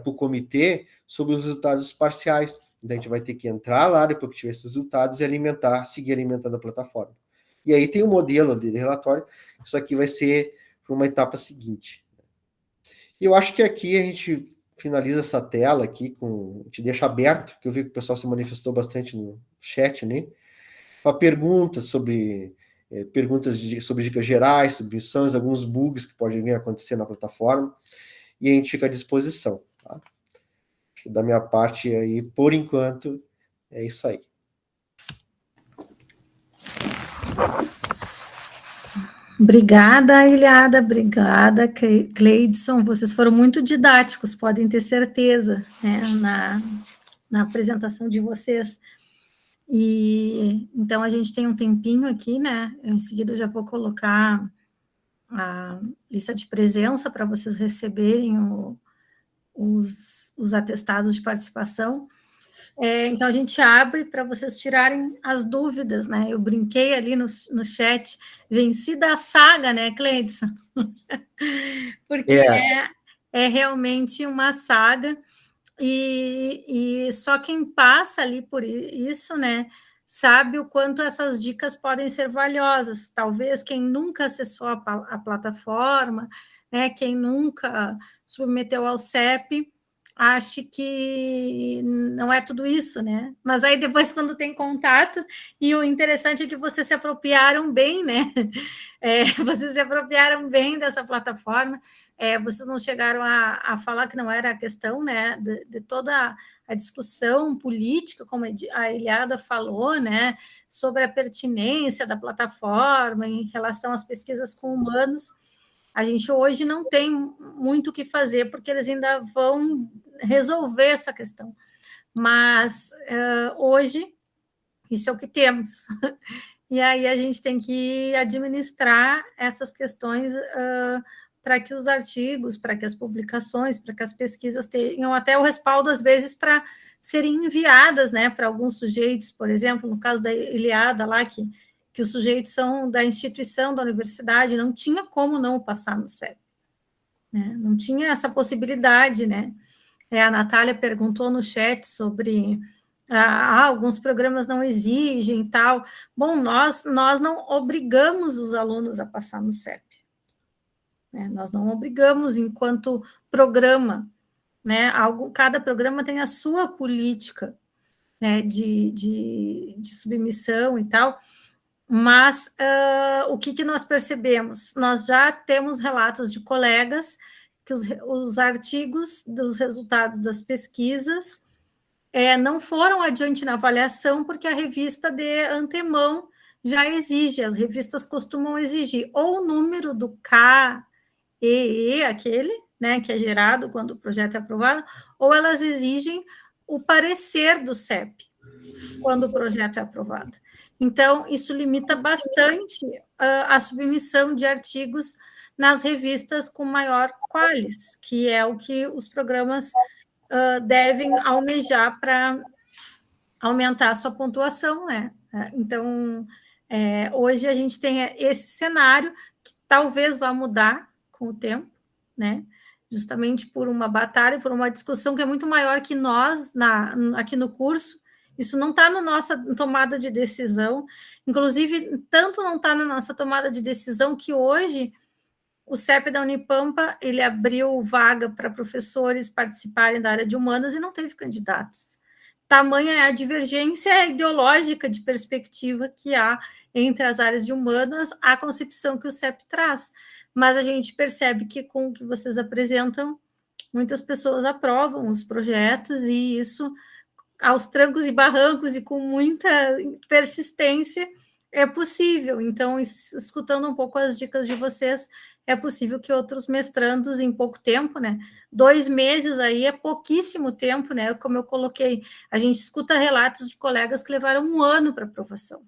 para o comitê sobre os resultados parciais. Então, a gente vai ter que entrar lá, depois que tiver esses resultados, e seguir alimentando a plataforma. E aí tem um modelo de relatório, isso aqui vai ser para uma etapa seguinte. E eu acho que aqui a gente finaliza essa tela aqui, a gente deixa aberto, que eu vi que o pessoal se manifestou bastante no chat, né? Para perguntas sobre dicas gerais, submissões, alguns bugs que podem vir a acontecer na plataforma, e a gente fica à disposição. Tá? Da minha parte aí, por enquanto, é isso aí. Obrigada, Eliada, obrigada, Cleidson. Vocês foram muito didáticos, podem ter certeza, né, na apresentação de vocês. E então a gente tem um tempinho aqui, né? Em seguida eu já vou colocar a lista de presença para vocês receberem os atestados de participação. Então a gente abre para vocês tirarem as dúvidas, né? Eu brinquei ali no chat, vencida a saga, né, Cleidson? Porque é realmente uma saga. E só quem passa ali por isso, né, sabe o quanto essas dicas podem ser valiosas. Talvez quem nunca acessou a plataforma, né, quem nunca submeteu ao CEP, ache que não é tudo isso, né? Mas aí depois, quando tem contato, e o interessante é que vocês se apropriaram bem, né? Vocês se apropriaram bem dessa plataforma. Vocês não chegaram a falar que não era a questão, né, de toda a discussão política, como a Eliada falou, né, sobre a pertinência da plataforma em relação às pesquisas com humanos. A gente hoje não tem muito o que fazer, porque eles ainda vão resolver essa questão. Mas hoje, isso é o que temos. E aí a gente tem que administrar essas questões para que os artigos, para que as publicações, para que as pesquisas tenham até o respaldo, às vezes, para serem enviadas, né, para alguns sujeitos, por exemplo, no caso da Eliada lá, que os sujeitos são da instituição, da universidade, não tinha como não passar no CEP, né? Não tinha essa possibilidade, né? A Natália perguntou no chat sobre alguns programas não exigem e tal. Bom, nós não obrigamos os alunos a passar no CEP, né? Nós não obrigamos enquanto programa, né? Cada programa tem a sua política, né, de submissão e tal. Mas o que nós percebemos? Nós já temos relatos de colegas que os artigos dos resultados das pesquisas não foram adiante na avaliação, porque a revista de antemão já exige, as revistas costumam exigir ou o número do KEE, aquele, né, que é gerado quando o projeto é aprovado, ou elas exigem o parecer do CEP, quando o projeto é aprovado. Então, isso limita bastante a submissão de artigos nas revistas com maior qualis, que é o que os programas devem almejar para aumentar a sua pontuação, né? Então, hoje a gente tem esse cenário que talvez vá mudar com o tempo, né? Justamente por uma batalha, por uma discussão que é muito maior que nós aqui no curso. Isso não está na nossa tomada de decisão, inclusive, tanto não está na nossa tomada de decisão que hoje o CEP da Unipampa, ele abriu vaga para professores participarem da área de humanas e não teve candidatos. Tamanha é a divergência ideológica de perspectiva que há entre as áreas de humanas, a concepção que o CEP traz. Mas a gente percebe que com o que vocês apresentam, muitas pessoas aprovam os projetos e isso, aos trancos e barrancos e com muita persistência, é possível. Então, escutando um pouco as dicas de vocês, é possível que outros mestrandos em pouco tempo, né? 2 meses aí é pouquíssimo tempo, né? Como eu coloquei, a gente escuta relatos de colegas que levaram 1 ano para aprovação.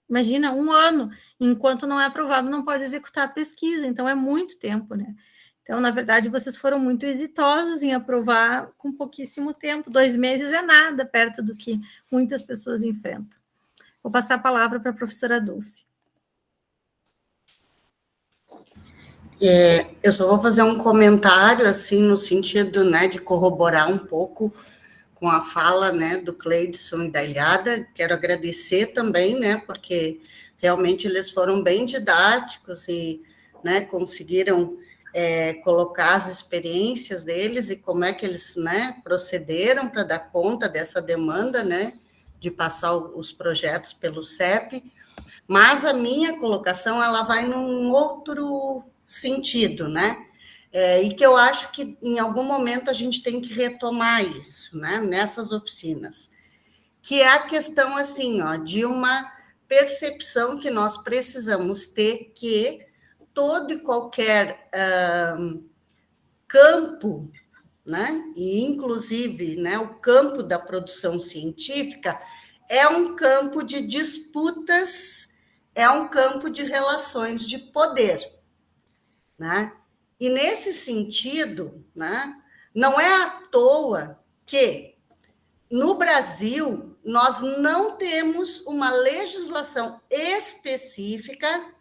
Imagina, 1 ano, enquanto não é aprovado, não pode executar a pesquisa, então é muito tempo, né? Então, na verdade, vocês foram muito exitosos em aprovar com pouquíssimo tempo. 2 meses é nada perto do que muitas pessoas enfrentam. Vou passar a palavra para a professora Dulce. Eu só vou fazer um comentário, assim, no sentido, né, de corroborar um pouco com a fala, né, do Cleidson e da Ilhada. Quero agradecer também, né, porque realmente eles foram bem didáticos e, né, conseguiram colocar as experiências deles e como é que eles, né, procederam para dar conta dessa demanda, né, de passar os projetos pelo CEP. Mas a minha colocação, ela vai num outro sentido, né? E que eu acho que em algum momento a gente tem que retomar isso, né? Nessas oficinas, que é a questão, assim, ó, de uma percepção que nós precisamos ter que todo e qualquer campo, né? E inclusive, né, o campo da produção científica é um campo de disputas, é um campo de relações de poder, né? E nesse sentido, né, não é à toa que no Brasil nós não temos uma legislação específica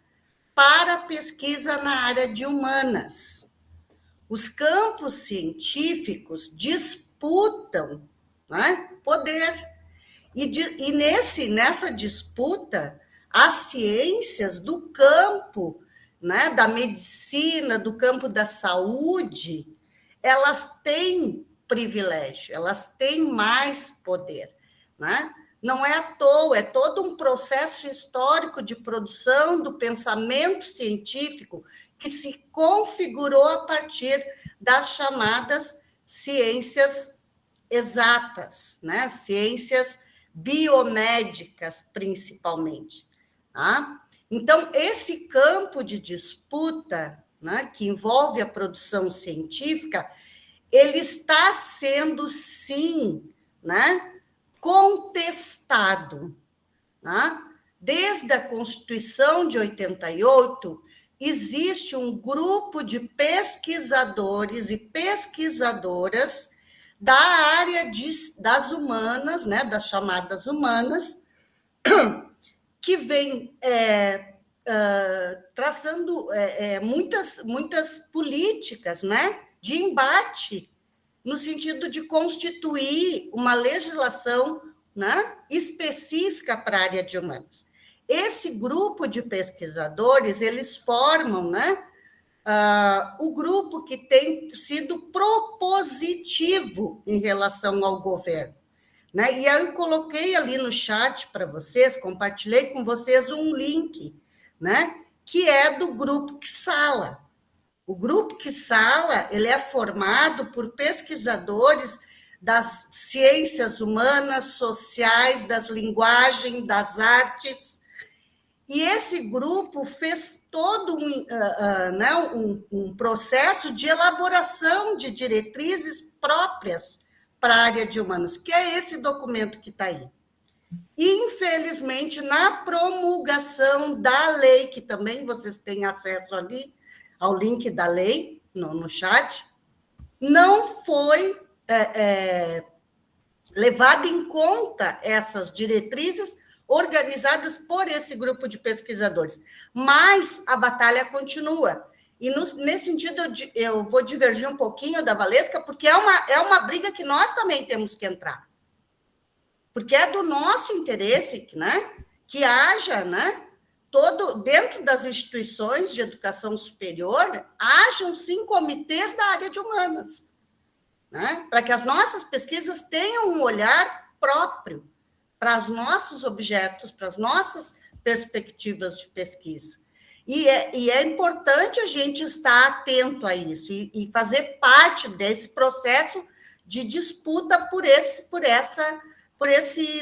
para pesquisa na área de humanas. Os campos científicos disputam, né, poder. E nessa disputa, as ciências do campo, né, da medicina, do campo da saúde, elas têm privilégio, elas têm mais poder, né? Não é à toa, é todo um processo histórico de produção do pensamento científico que se configurou a partir das chamadas ciências exatas, né? Ciências biomédicas, principalmente. Tá? Então, esse campo de disputa, né, que envolve a produção científica, ele está sendo, sim, né, contestado. Né? Desde a Constituição de 88, existe um grupo de pesquisadores e pesquisadoras da área das humanas, né, das chamadas humanas, que vem traçando muitas políticas, né, de embate, no sentido de constituir uma legislação, né, específica para a área de humanas. Esse grupo de pesquisadores, eles formam, né, o grupo que tem sido propositivo em relação ao governo. Né? E aí eu coloquei ali no chat para vocês, compartilhei com vocês um link, né, que é do Grupo Kizala. O Grupo Kizala, ele é formado por pesquisadores das ciências humanas, sociais, das linguagens, das artes. E esse grupo fez todo um processo de elaboração de diretrizes próprias para a área de humanas, que é esse documento que está aí. E, infelizmente, na promulgação da lei, que também vocês têm acesso ali, ao link da lei, no chat, não foi levado em conta essas diretrizes organizadas por esse grupo de pesquisadores. Mas a batalha continua. E, nesse sentido, eu vou divergir um pouquinho da Valesca, porque é uma briga que nós também temos que entrar. Porque é do nosso interesse, né, que haja, né, dentro das instituições de educação superior, hajam sim comitês da área de humanas, né? Para que as nossas pesquisas tenham um olhar próprio para os nossos objetos, para as nossas perspectivas de pesquisa. E é importante a gente estar atento a isso e fazer parte desse processo de disputa por esse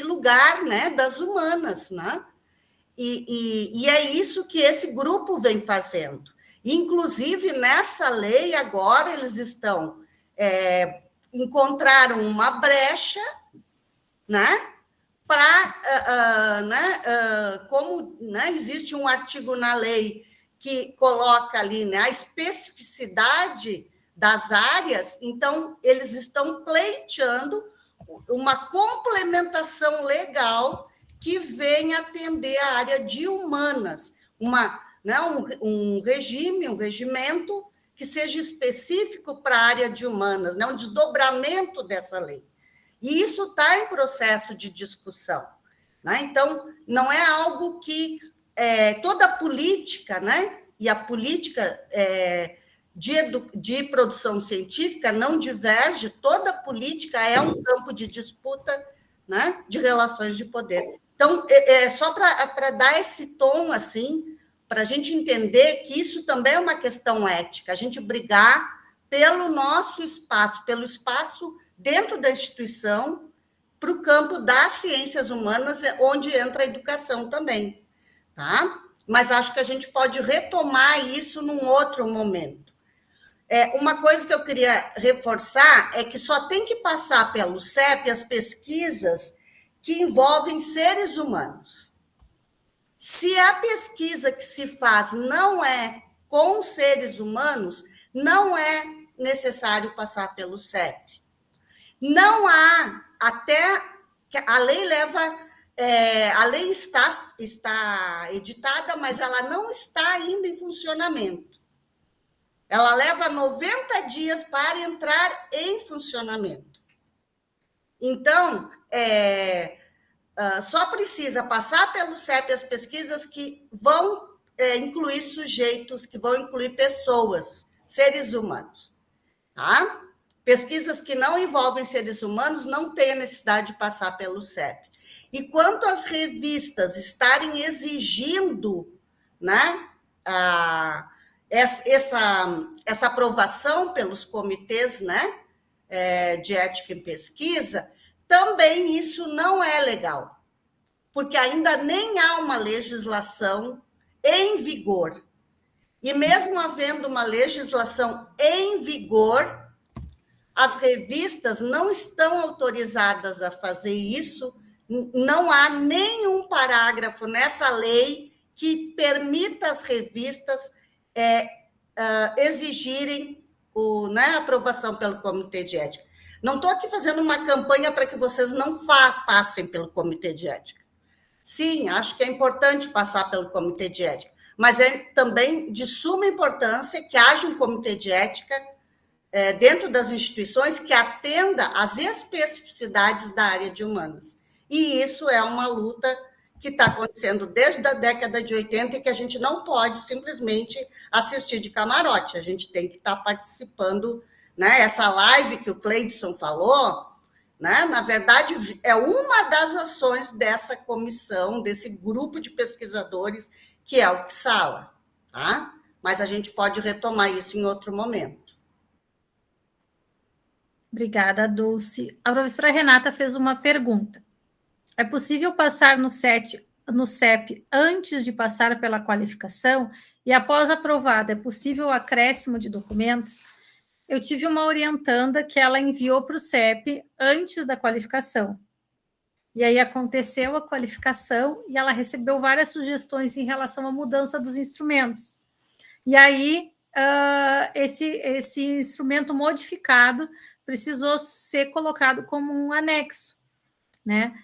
lugar, né, das humanas, né? E é isso que esse grupo vem fazendo. Inclusive, nessa lei, agora, eles encontraram uma brecha, né? Como, né, existe um artigo na lei que coloca ali, né, a especificidade das áreas, então eles estão pleiteando uma complementação legal que venha atender a área de humanas, um regimento que seja específico para a área de humanas, né, um desdobramento dessa lei. E isso está em processo de discussão, né? Então, não é algo que toda a política, né? E a política de produção científica não diverge, toda a política é um campo de disputa, né? De relações de poder. Então, só para dar esse tom, assim, para a gente entender que isso também é uma questão ética, a gente brigar pelo nosso espaço, pelo espaço dentro da instituição, para o campo das ciências humanas, onde entra a educação também, tá? Mas acho que a gente pode retomar isso num outro momento. Uma coisa que eu queria reforçar é que só tem que passar pelo CEP as pesquisas que envolvem seres humanos. Se a pesquisa que se faz não é com seres humanos, não é necessário passar pelo CEP. Não há, até que a lei a lei está editada, mas ela não está ainda em funcionamento. Ela leva 90 dias para entrar em funcionamento. Então, só precisa passar pelo CEP as pesquisas que vão incluir sujeitos, que vão incluir pessoas, seres humanos, tá? Pesquisas que não envolvem seres humanos não têm a necessidade de passar pelo CEP. E quanto às revistas estarem exigindo, né, essa aprovação pelos comitês, né, de ética em pesquisa, também isso não é legal, porque ainda nem há uma legislação em vigor. E mesmo havendo uma legislação em vigor, as revistas não estão autorizadas a fazer isso, não há nenhum parágrafo nessa lei que permita às revistas exigirem a aprovação pelo Comitê de Ética. Não estou aqui fazendo uma campanha para que vocês não passem pelo Comitê de Ética. Sim, acho que é importante passar pelo Comitê de Ética, mas é também de suma importância que haja um Comitê de Ética dentro das instituições que atenda às especificidades da área de humanas. E isso é uma luta que está acontecendo desde a década de 80 e que a gente não pode simplesmente assistir de camarote, a gente tem que estar participando, né? Essa live que o Cleidson falou, né? Na verdade, é uma das ações dessa comissão, desse grupo de pesquisadores, que é o Xala, tá? Mas a gente pode retomar isso em outro momento. Obrigada, Dulce. A professora Renata fez uma pergunta. É possível passar no CEP antes de passar pela qualificação? E após aprovado, é possível o acréscimo de documentos? Eu tive uma orientanda que ela enviou para o CEP antes da qualificação. E aí aconteceu a qualificação e ela recebeu várias sugestões em relação à mudança dos instrumentos. E aí, esse instrumento modificado precisou ser colocado como um anexo, né?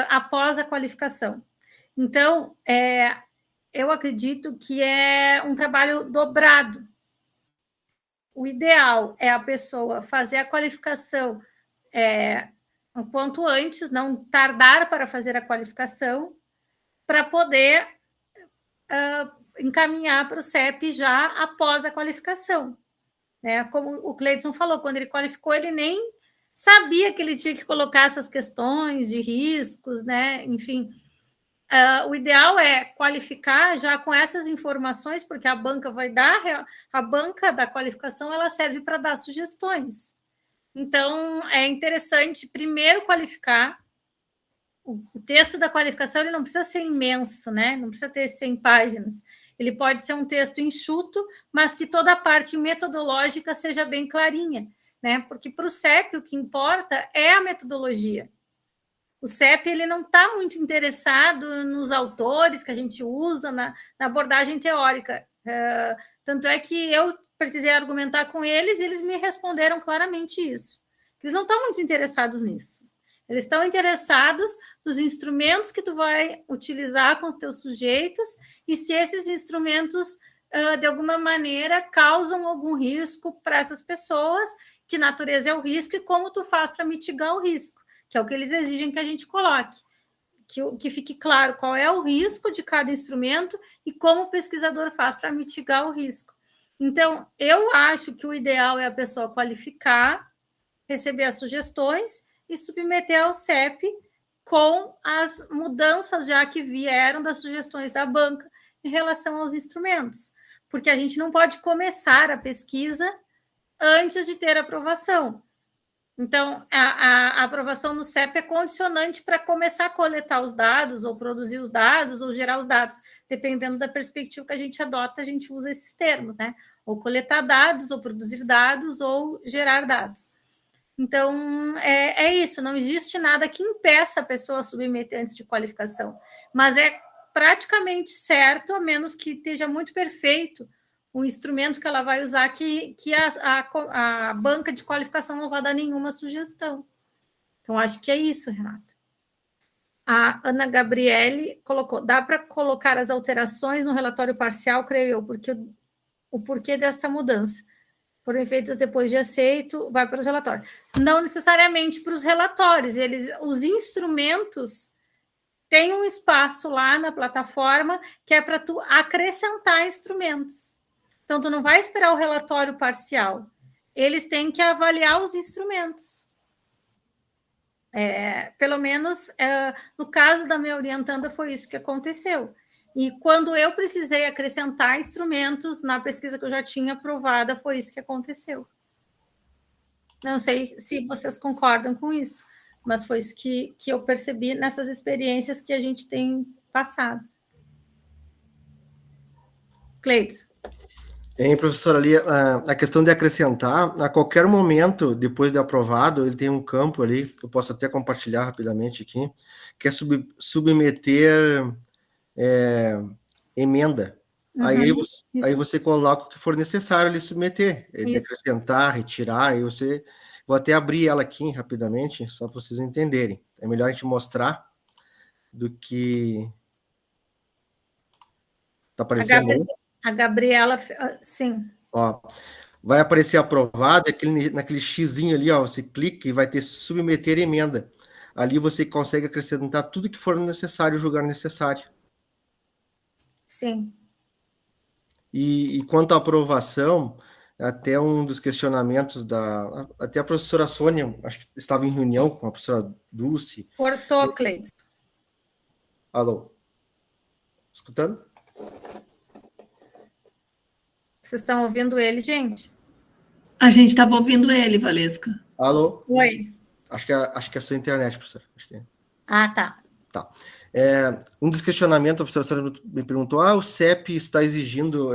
Após a qualificação. Então, eu acredito que é um trabalho dobrado. O ideal é a pessoa fazer a qualificação o quanto antes, não tardar para fazer a qualificação, para poder encaminhar para o CEP já após a qualificação. Né? Como o Cleidson falou, quando ele qualificou, ele nem sabia que ele tinha que colocar essas questões de riscos, né? Enfim, o ideal é qualificar já com essas informações, porque a banca vai dar, a banca da qualificação ela serve para dar sugestões. Então, é interessante primeiro qualificar. O texto da qualificação ele não precisa ser imenso, né? Não precisa ter 100 páginas. Ele pode ser um texto enxuto, mas que toda a parte metodológica seja bem clarinha, né? Porque para o CEP o que importa é a metodologia. O CEP ele não está muito interessado nos autores que a gente usa na abordagem teórica. Tanto é que eu precisei argumentar com eles e eles me responderam claramente isso. Eles não estão muito interessados nisso. Eles estão interessados nos instrumentos que tu vai utilizar com os teus sujeitos e se esses instrumentos, de alguma maneira, causam algum risco para essas pessoas, que natureza é o risco e como tu faz para mitigar o risco, que é o que eles exigem que a gente coloque. Que fique claro qual é o risco de cada instrumento e como o pesquisador faz para mitigar o risco. Então, eu acho que o ideal é a pessoa qualificar, receber as sugestões e submeter ao CEP com as mudanças já que vieram das sugestões da banca em relação aos instrumentos, porque a gente não pode começar a pesquisa antes de ter aprovação. Então, a aprovação no CEP é condicionante para começar a coletar os dados, ou produzir os dados, ou gerar os dados. Dependendo da perspectiva que a gente adota, a gente usa esses termos, né? Ou coletar dados, ou produzir dados, ou gerar dados. Então, é isso, não existe nada que impeça a pessoa a submeter antes de qualificação, mas é praticamente certo, a menos que esteja muito perfeito o instrumento que ela vai usar, que a banca de qualificação não vai dar nenhuma sugestão. Então, acho que é isso, Renata. A Ana Gabriele colocou, dá para colocar as alterações no relatório parcial, creio eu, porque o porquê dessa mudança foram feitas depois de aceito, vai para os relatórios. Não necessariamente para os relatórios, os instrumentos têm um espaço lá na plataforma que é para tu acrescentar instrumentos. Então, tu não vai esperar o relatório parcial. Eles têm que avaliar os instrumentos. Pelo menos, no caso da minha orientanda, foi isso que aconteceu. E quando eu precisei acrescentar instrumentos na pesquisa que eu já tinha aprovada, foi isso que aconteceu. Não sei se vocês concordam com isso, mas foi isso que eu percebi nessas experiências que a gente tem passado. Cleiton. Professor, ali a questão de acrescentar, a qualquer momento, depois de aprovado, ele tem um campo ali, eu posso até compartilhar rapidamente aqui, que é submeter emenda. Uhum, aí você coloca o que for necessário ali submeter, de acrescentar, retirar, aí você... Vou até abrir ela aqui rapidamente, só para vocês entenderem. É melhor a gente mostrar do que... Está aparecendo aí? A Gabriela, sim. Ó, vai aparecer aprovado, naquele xizinho ali, ó, você clica e vai ter submeter emenda. Ali você consegue acrescentar tudo que for necessário, julgar necessário. Sim. E quanto à aprovação, até um dos questionamentos até a professora Sônia, acho que estava em reunião com a professora Dulce. Cortou, Cleiton. Alô? Escutando? Vocês estão ouvindo ele, gente? A gente estava ouvindo ele, Valesca. Alô? Oi. Acho que é a sua internet, professora. Acho que é. Ah, tá. Tá. Um dos questionamentos, a professora me perguntou, o CEP está exigindo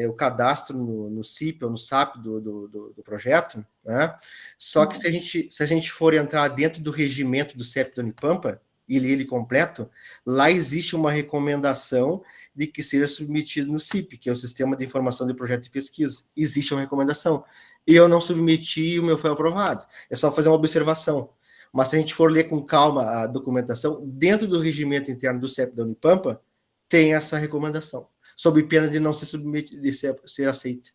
o cadastro no CIP ou no SAP do projeto, né? Só que se a gente for entrar dentro do regimento do CEP da Unipampa, ele completo, lá existe uma recomendação de que seja submetido no CIP, que é o Sistema de Informação de Projeto de Pesquisa. Existe uma recomendação. Eu não submeti, o meu foi aprovado. É só fazer uma observação. Mas se a gente for ler com calma a documentação, dentro do regimento interno do CEP da Unipampa, tem essa recomendação, sob pena de não ser submetido, de ser aceito.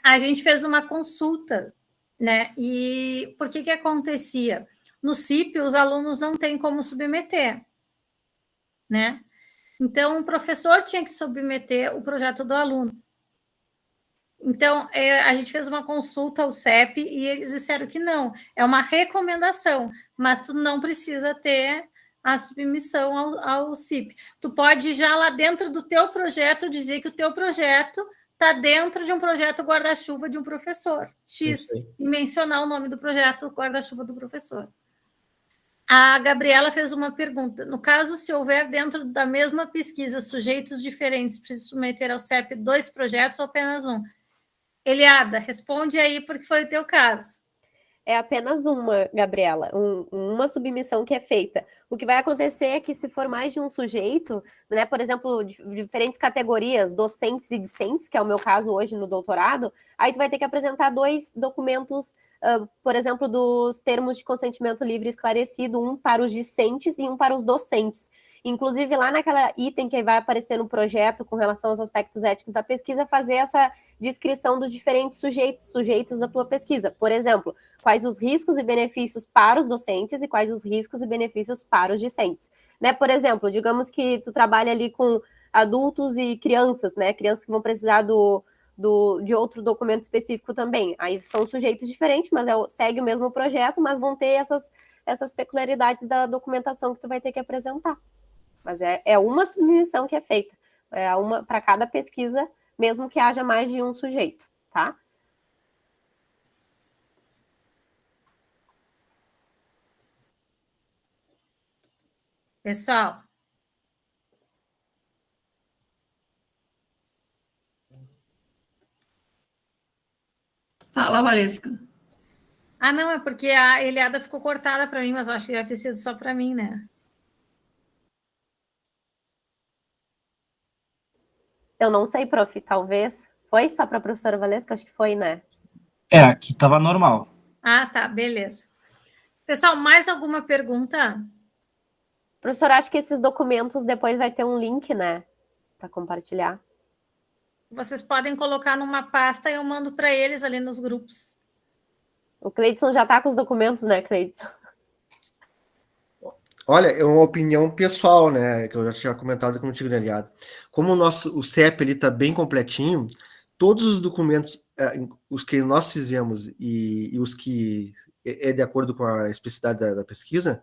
A gente fez uma consulta, né? E por que acontecia? No CIP, os alunos não têm como submeter, né? Então, o professor tinha que submeter o projeto do aluno. Então, a gente fez uma consulta ao CEP e eles disseram que não, é uma recomendação, mas tu não precisa ter a submissão ao CIP. Tu pode já lá dentro do teu projeto dizer que o teu projeto está dentro de um projeto guarda-chuva de um professor X, e mencionar o nome do projeto guarda-chuva do professor. A Gabriela fez uma pergunta. No caso, se houver dentro da mesma pesquisa sujeitos diferentes, precisa submeter ao CEP 2 projetos ou apenas um? Eliada, responde aí, porque foi o teu caso. É apenas uma, Gabriela, uma submissão que é feita. O que vai acontecer é que se for mais de um sujeito, né, por exemplo, diferentes categorias, docentes e discentes, que é o meu caso hoje no doutorado, aí tu vai ter que apresentar 2 documentos, por exemplo, dos termos de consentimento livre esclarecido, um para os discentes e um para os docentes. Inclusive, lá naquela item que vai aparecer no projeto com relação aos aspectos éticos da pesquisa, fazer essa descrição dos diferentes sujeitos da tua pesquisa. Por exemplo, quais os riscos e benefícios para os docentes e quais os riscos e benefícios para os discentes. Né? Por exemplo, digamos que tu trabalha ali com adultos e crianças, né? Crianças que vão precisar de outro documento específico também. Aí são sujeitos diferentes, mas segue o mesmo projeto, mas vão ter essas peculiaridades da documentação que tu vai ter que apresentar. Mas é uma submissão que é feita, é uma para cada pesquisa, mesmo que haja mais de um sujeito, tá? Pessoal. Fala, Valesca. Ah, não, é porque a Eliada ficou cortada para mim, mas eu acho que deve ter sido só para mim, né? Eu não sei, prof, talvez. Foi só para a professora Valesca? Acho que foi, né? Aqui estava normal. Ah, tá, beleza. Pessoal, mais alguma pergunta? Professora, acho que esses documentos depois vai ter um link, né? Para compartilhar. Vocês podem colocar numa pasta e eu mando para eles ali nos grupos. O Cleidson já está com os documentos, né, Cleidson? Olha, é uma opinião pessoal, né? Que eu já tinha comentado contigo, né, Eliada? Como o CEP ele está bem completinho, todos os documentos, os que nós fizemos e os que é de acordo com a especificidade da pesquisa,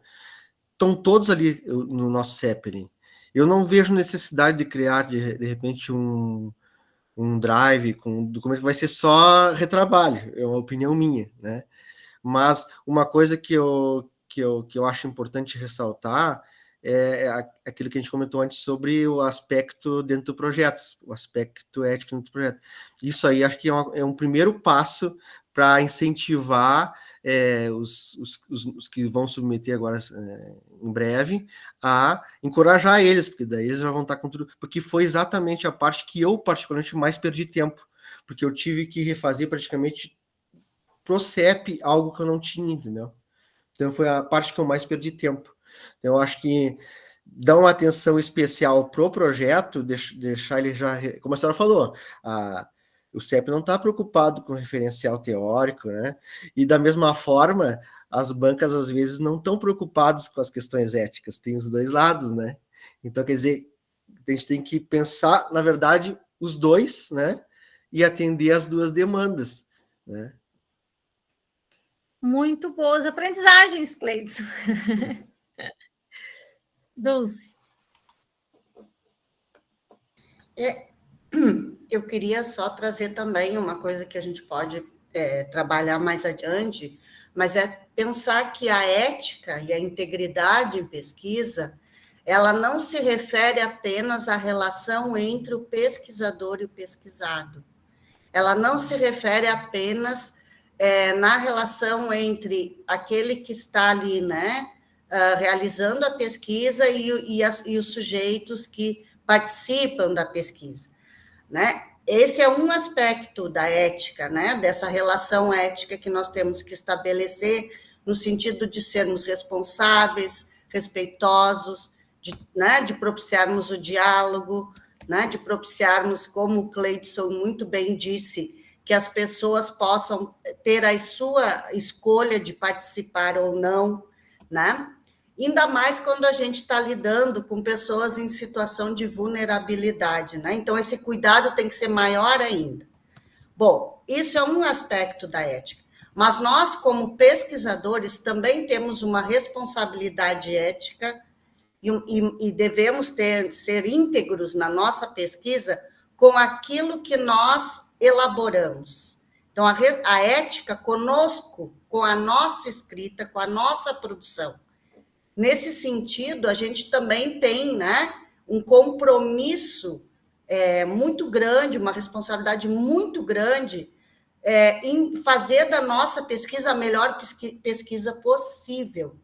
estão todos ali no nosso CEP. Ali. Eu não vejo necessidade de criar, de repente, um drive com um documento que vai ser só retrabalho. É uma opinião minha, né? Mas uma coisa que eu acho importante ressaltar é aquilo que a gente comentou antes sobre o aspecto dentro do projeto, o aspecto ético dentro do projeto. Isso aí acho que é um primeiro passo para incentivar os que vão submeter agora em breve a encorajar eles, porque daí eles já vão estar com tudo, porque foi exatamente a parte que eu particularmente mais perdi tempo, porque eu tive que refazer praticamente pro CEP algo que eu não tinha, entendeu? Então foi a parte que eu mais perdi tempo. Então eu acho que dar uma atenção especial pro projeto, deixar ele já, como a senhora falou, o CEP não está preocupado com referencial teórico, né? E da mesma forma, as bancas às vezes não estão preocupadas com as questões éticas, tem os dois lados, né? Então, quer dizer, a gente tem que pensar, na verdade, os dois, né? E atender as duas demandas, né? Muito boas aprendizagens, Cleidson. Dulce. Eu queria só trazer também uma coisa que a gente pode trabalhar mais adiante, mas é pensar que a ética e a integridade em pesquisa, ela não se refere apenas à relação entre o pesquisador e o pesquisado. Ela não se refere apenas na relação entre aquele que está ali, né, realizando a pesquisa e os sujeitos que participam da pesquisa, né? Esse é um aspecto da ética, né, dessa relação ética que nós temos que estabelecer no sentido de sermos responsáveis, respeitosos, de propiciarmos o diálogo, né, de propiciarmos, como o Cleidson muito bem disse, que as pessoas possam ter a sua escolha de participar ou não, né? ainda mais quando a gente está lidando com pessoas em situação de vulnerabilidade, né? Então, esse cuidado tem que ser maior ainda. Bom, isso é um aspecto da ética, mas nós, como pesquisadores, também temos uma responsabilidade ética e devemos ser íntegros na nossa pesquisa com aquilo que nós elaboramos. Então, a ética conosco, com a nossa escrita, com a nossa produção. Nesse sentido, a gente também tem, né, um compromisso muito grande, uma responsabilidade muito grande em fazer da nossa pesquisa a melhor pesquisa possível.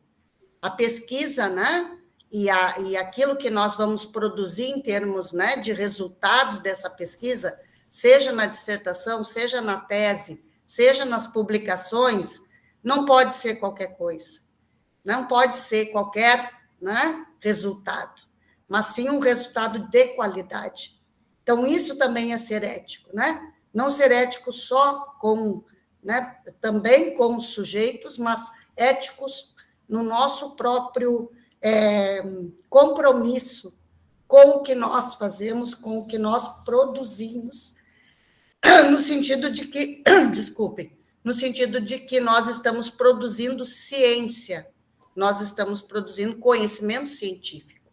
A pesquisa, né, e aquilo que nós vamos produzir em termos, né, de resultados dessa pesquisa, seja na dissertação, seja na tese, seja nas publicações, não pode ser qualquer coisa. Não pode ser qualquer, né, resultado, mas sim um resultado de qualidade. Então, isso também é ser ético, né? Não ser ético só com, né, também com os sujeitos, mas éticos no nosso próprio compromisso com o que nós fazemos, com o que nós produzimos, no sentido de que, desculpem, no sentido de que nós estamos produzindo ciência, nós estamos produzindo conhecimento científico,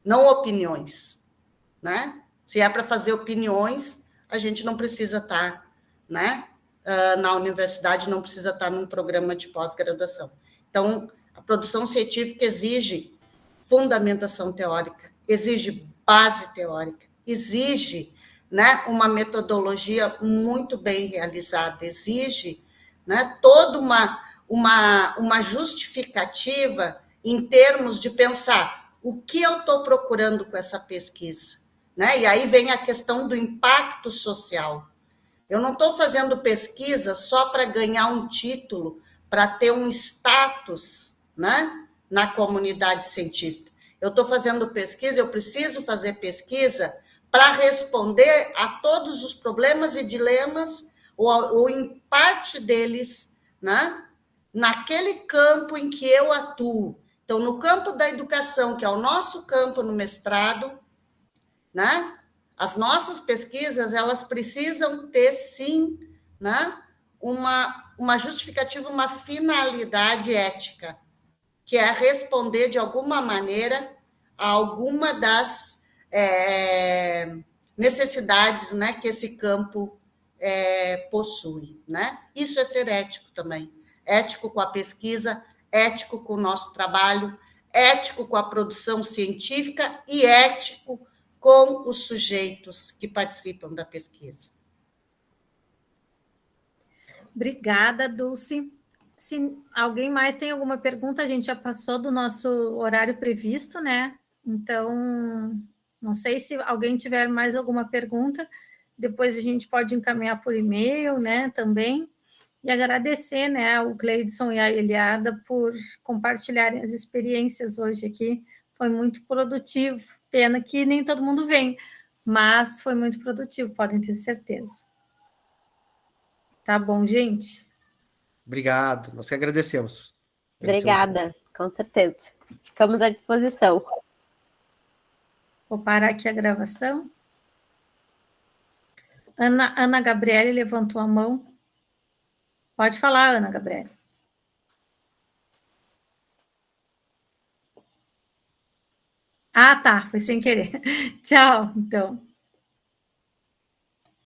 não opiniões, né? Se é para fazer opiniões, a gente não precisa estar, né, na universidade, não precisa estar num programa de pós-graduação. Então, a produção científica exige fundamentação teórica, exige base teórica, exige, né, uma metodologia muito bem realizada, exige, né, toda uma justificativa em termos de pensar o que eu estou procurando com essa pesquisa, né? E aí vem a questão do impacto social. Eu não estou fazendo pesquisa só para ganhar um título, para ter um status, né, na comunidade científica. Eu estou fazendo pesquisa, eu preciso fazer pesquisa para responder a todos os problemas e dilemas, ou em parte deles, né, naquele campo em que eu atuo. Então, no campo da educação, que é o nosso campo no mestrado, né, as nossas pesquisas, elas precisam ter, sim, né, uma justificativa, uma finalidade ética, que é responder, de alguma maneira, a alguma das necessidades, né, que esse campo possui, né? Isso é ser ético também. Ético com a pesquisa, ético com o nosso trabalho, ético com a produção científica e ético com os sujeitos que participam da pesquisa. Obrigada, Dulce. Se alguém mais tem alguma pergunta, a gente já passou do nosso horário previsto, né? Então, não sei se alguém tiver mais alguma pergunta, depois a gente pode encaminhar por e-mail, né, também. E agradecer, né, ao Gleidson e à Eliada por compartilharem as experiências hoje aqui. Foi muito produtivo. Pena que nem todo mundo vem, mas foi muito produtivo, podem ter certeza. Tá bom, gente? Obrigado, nós que agradecemos. Obrigada, com certeza. Ficamos à disposição. Vou parar aqui a gravação. Ana Gabriele levantou a mão. Pode falar, Ana Gabriele. Ah, tá, foi sem querer. Tchau, então.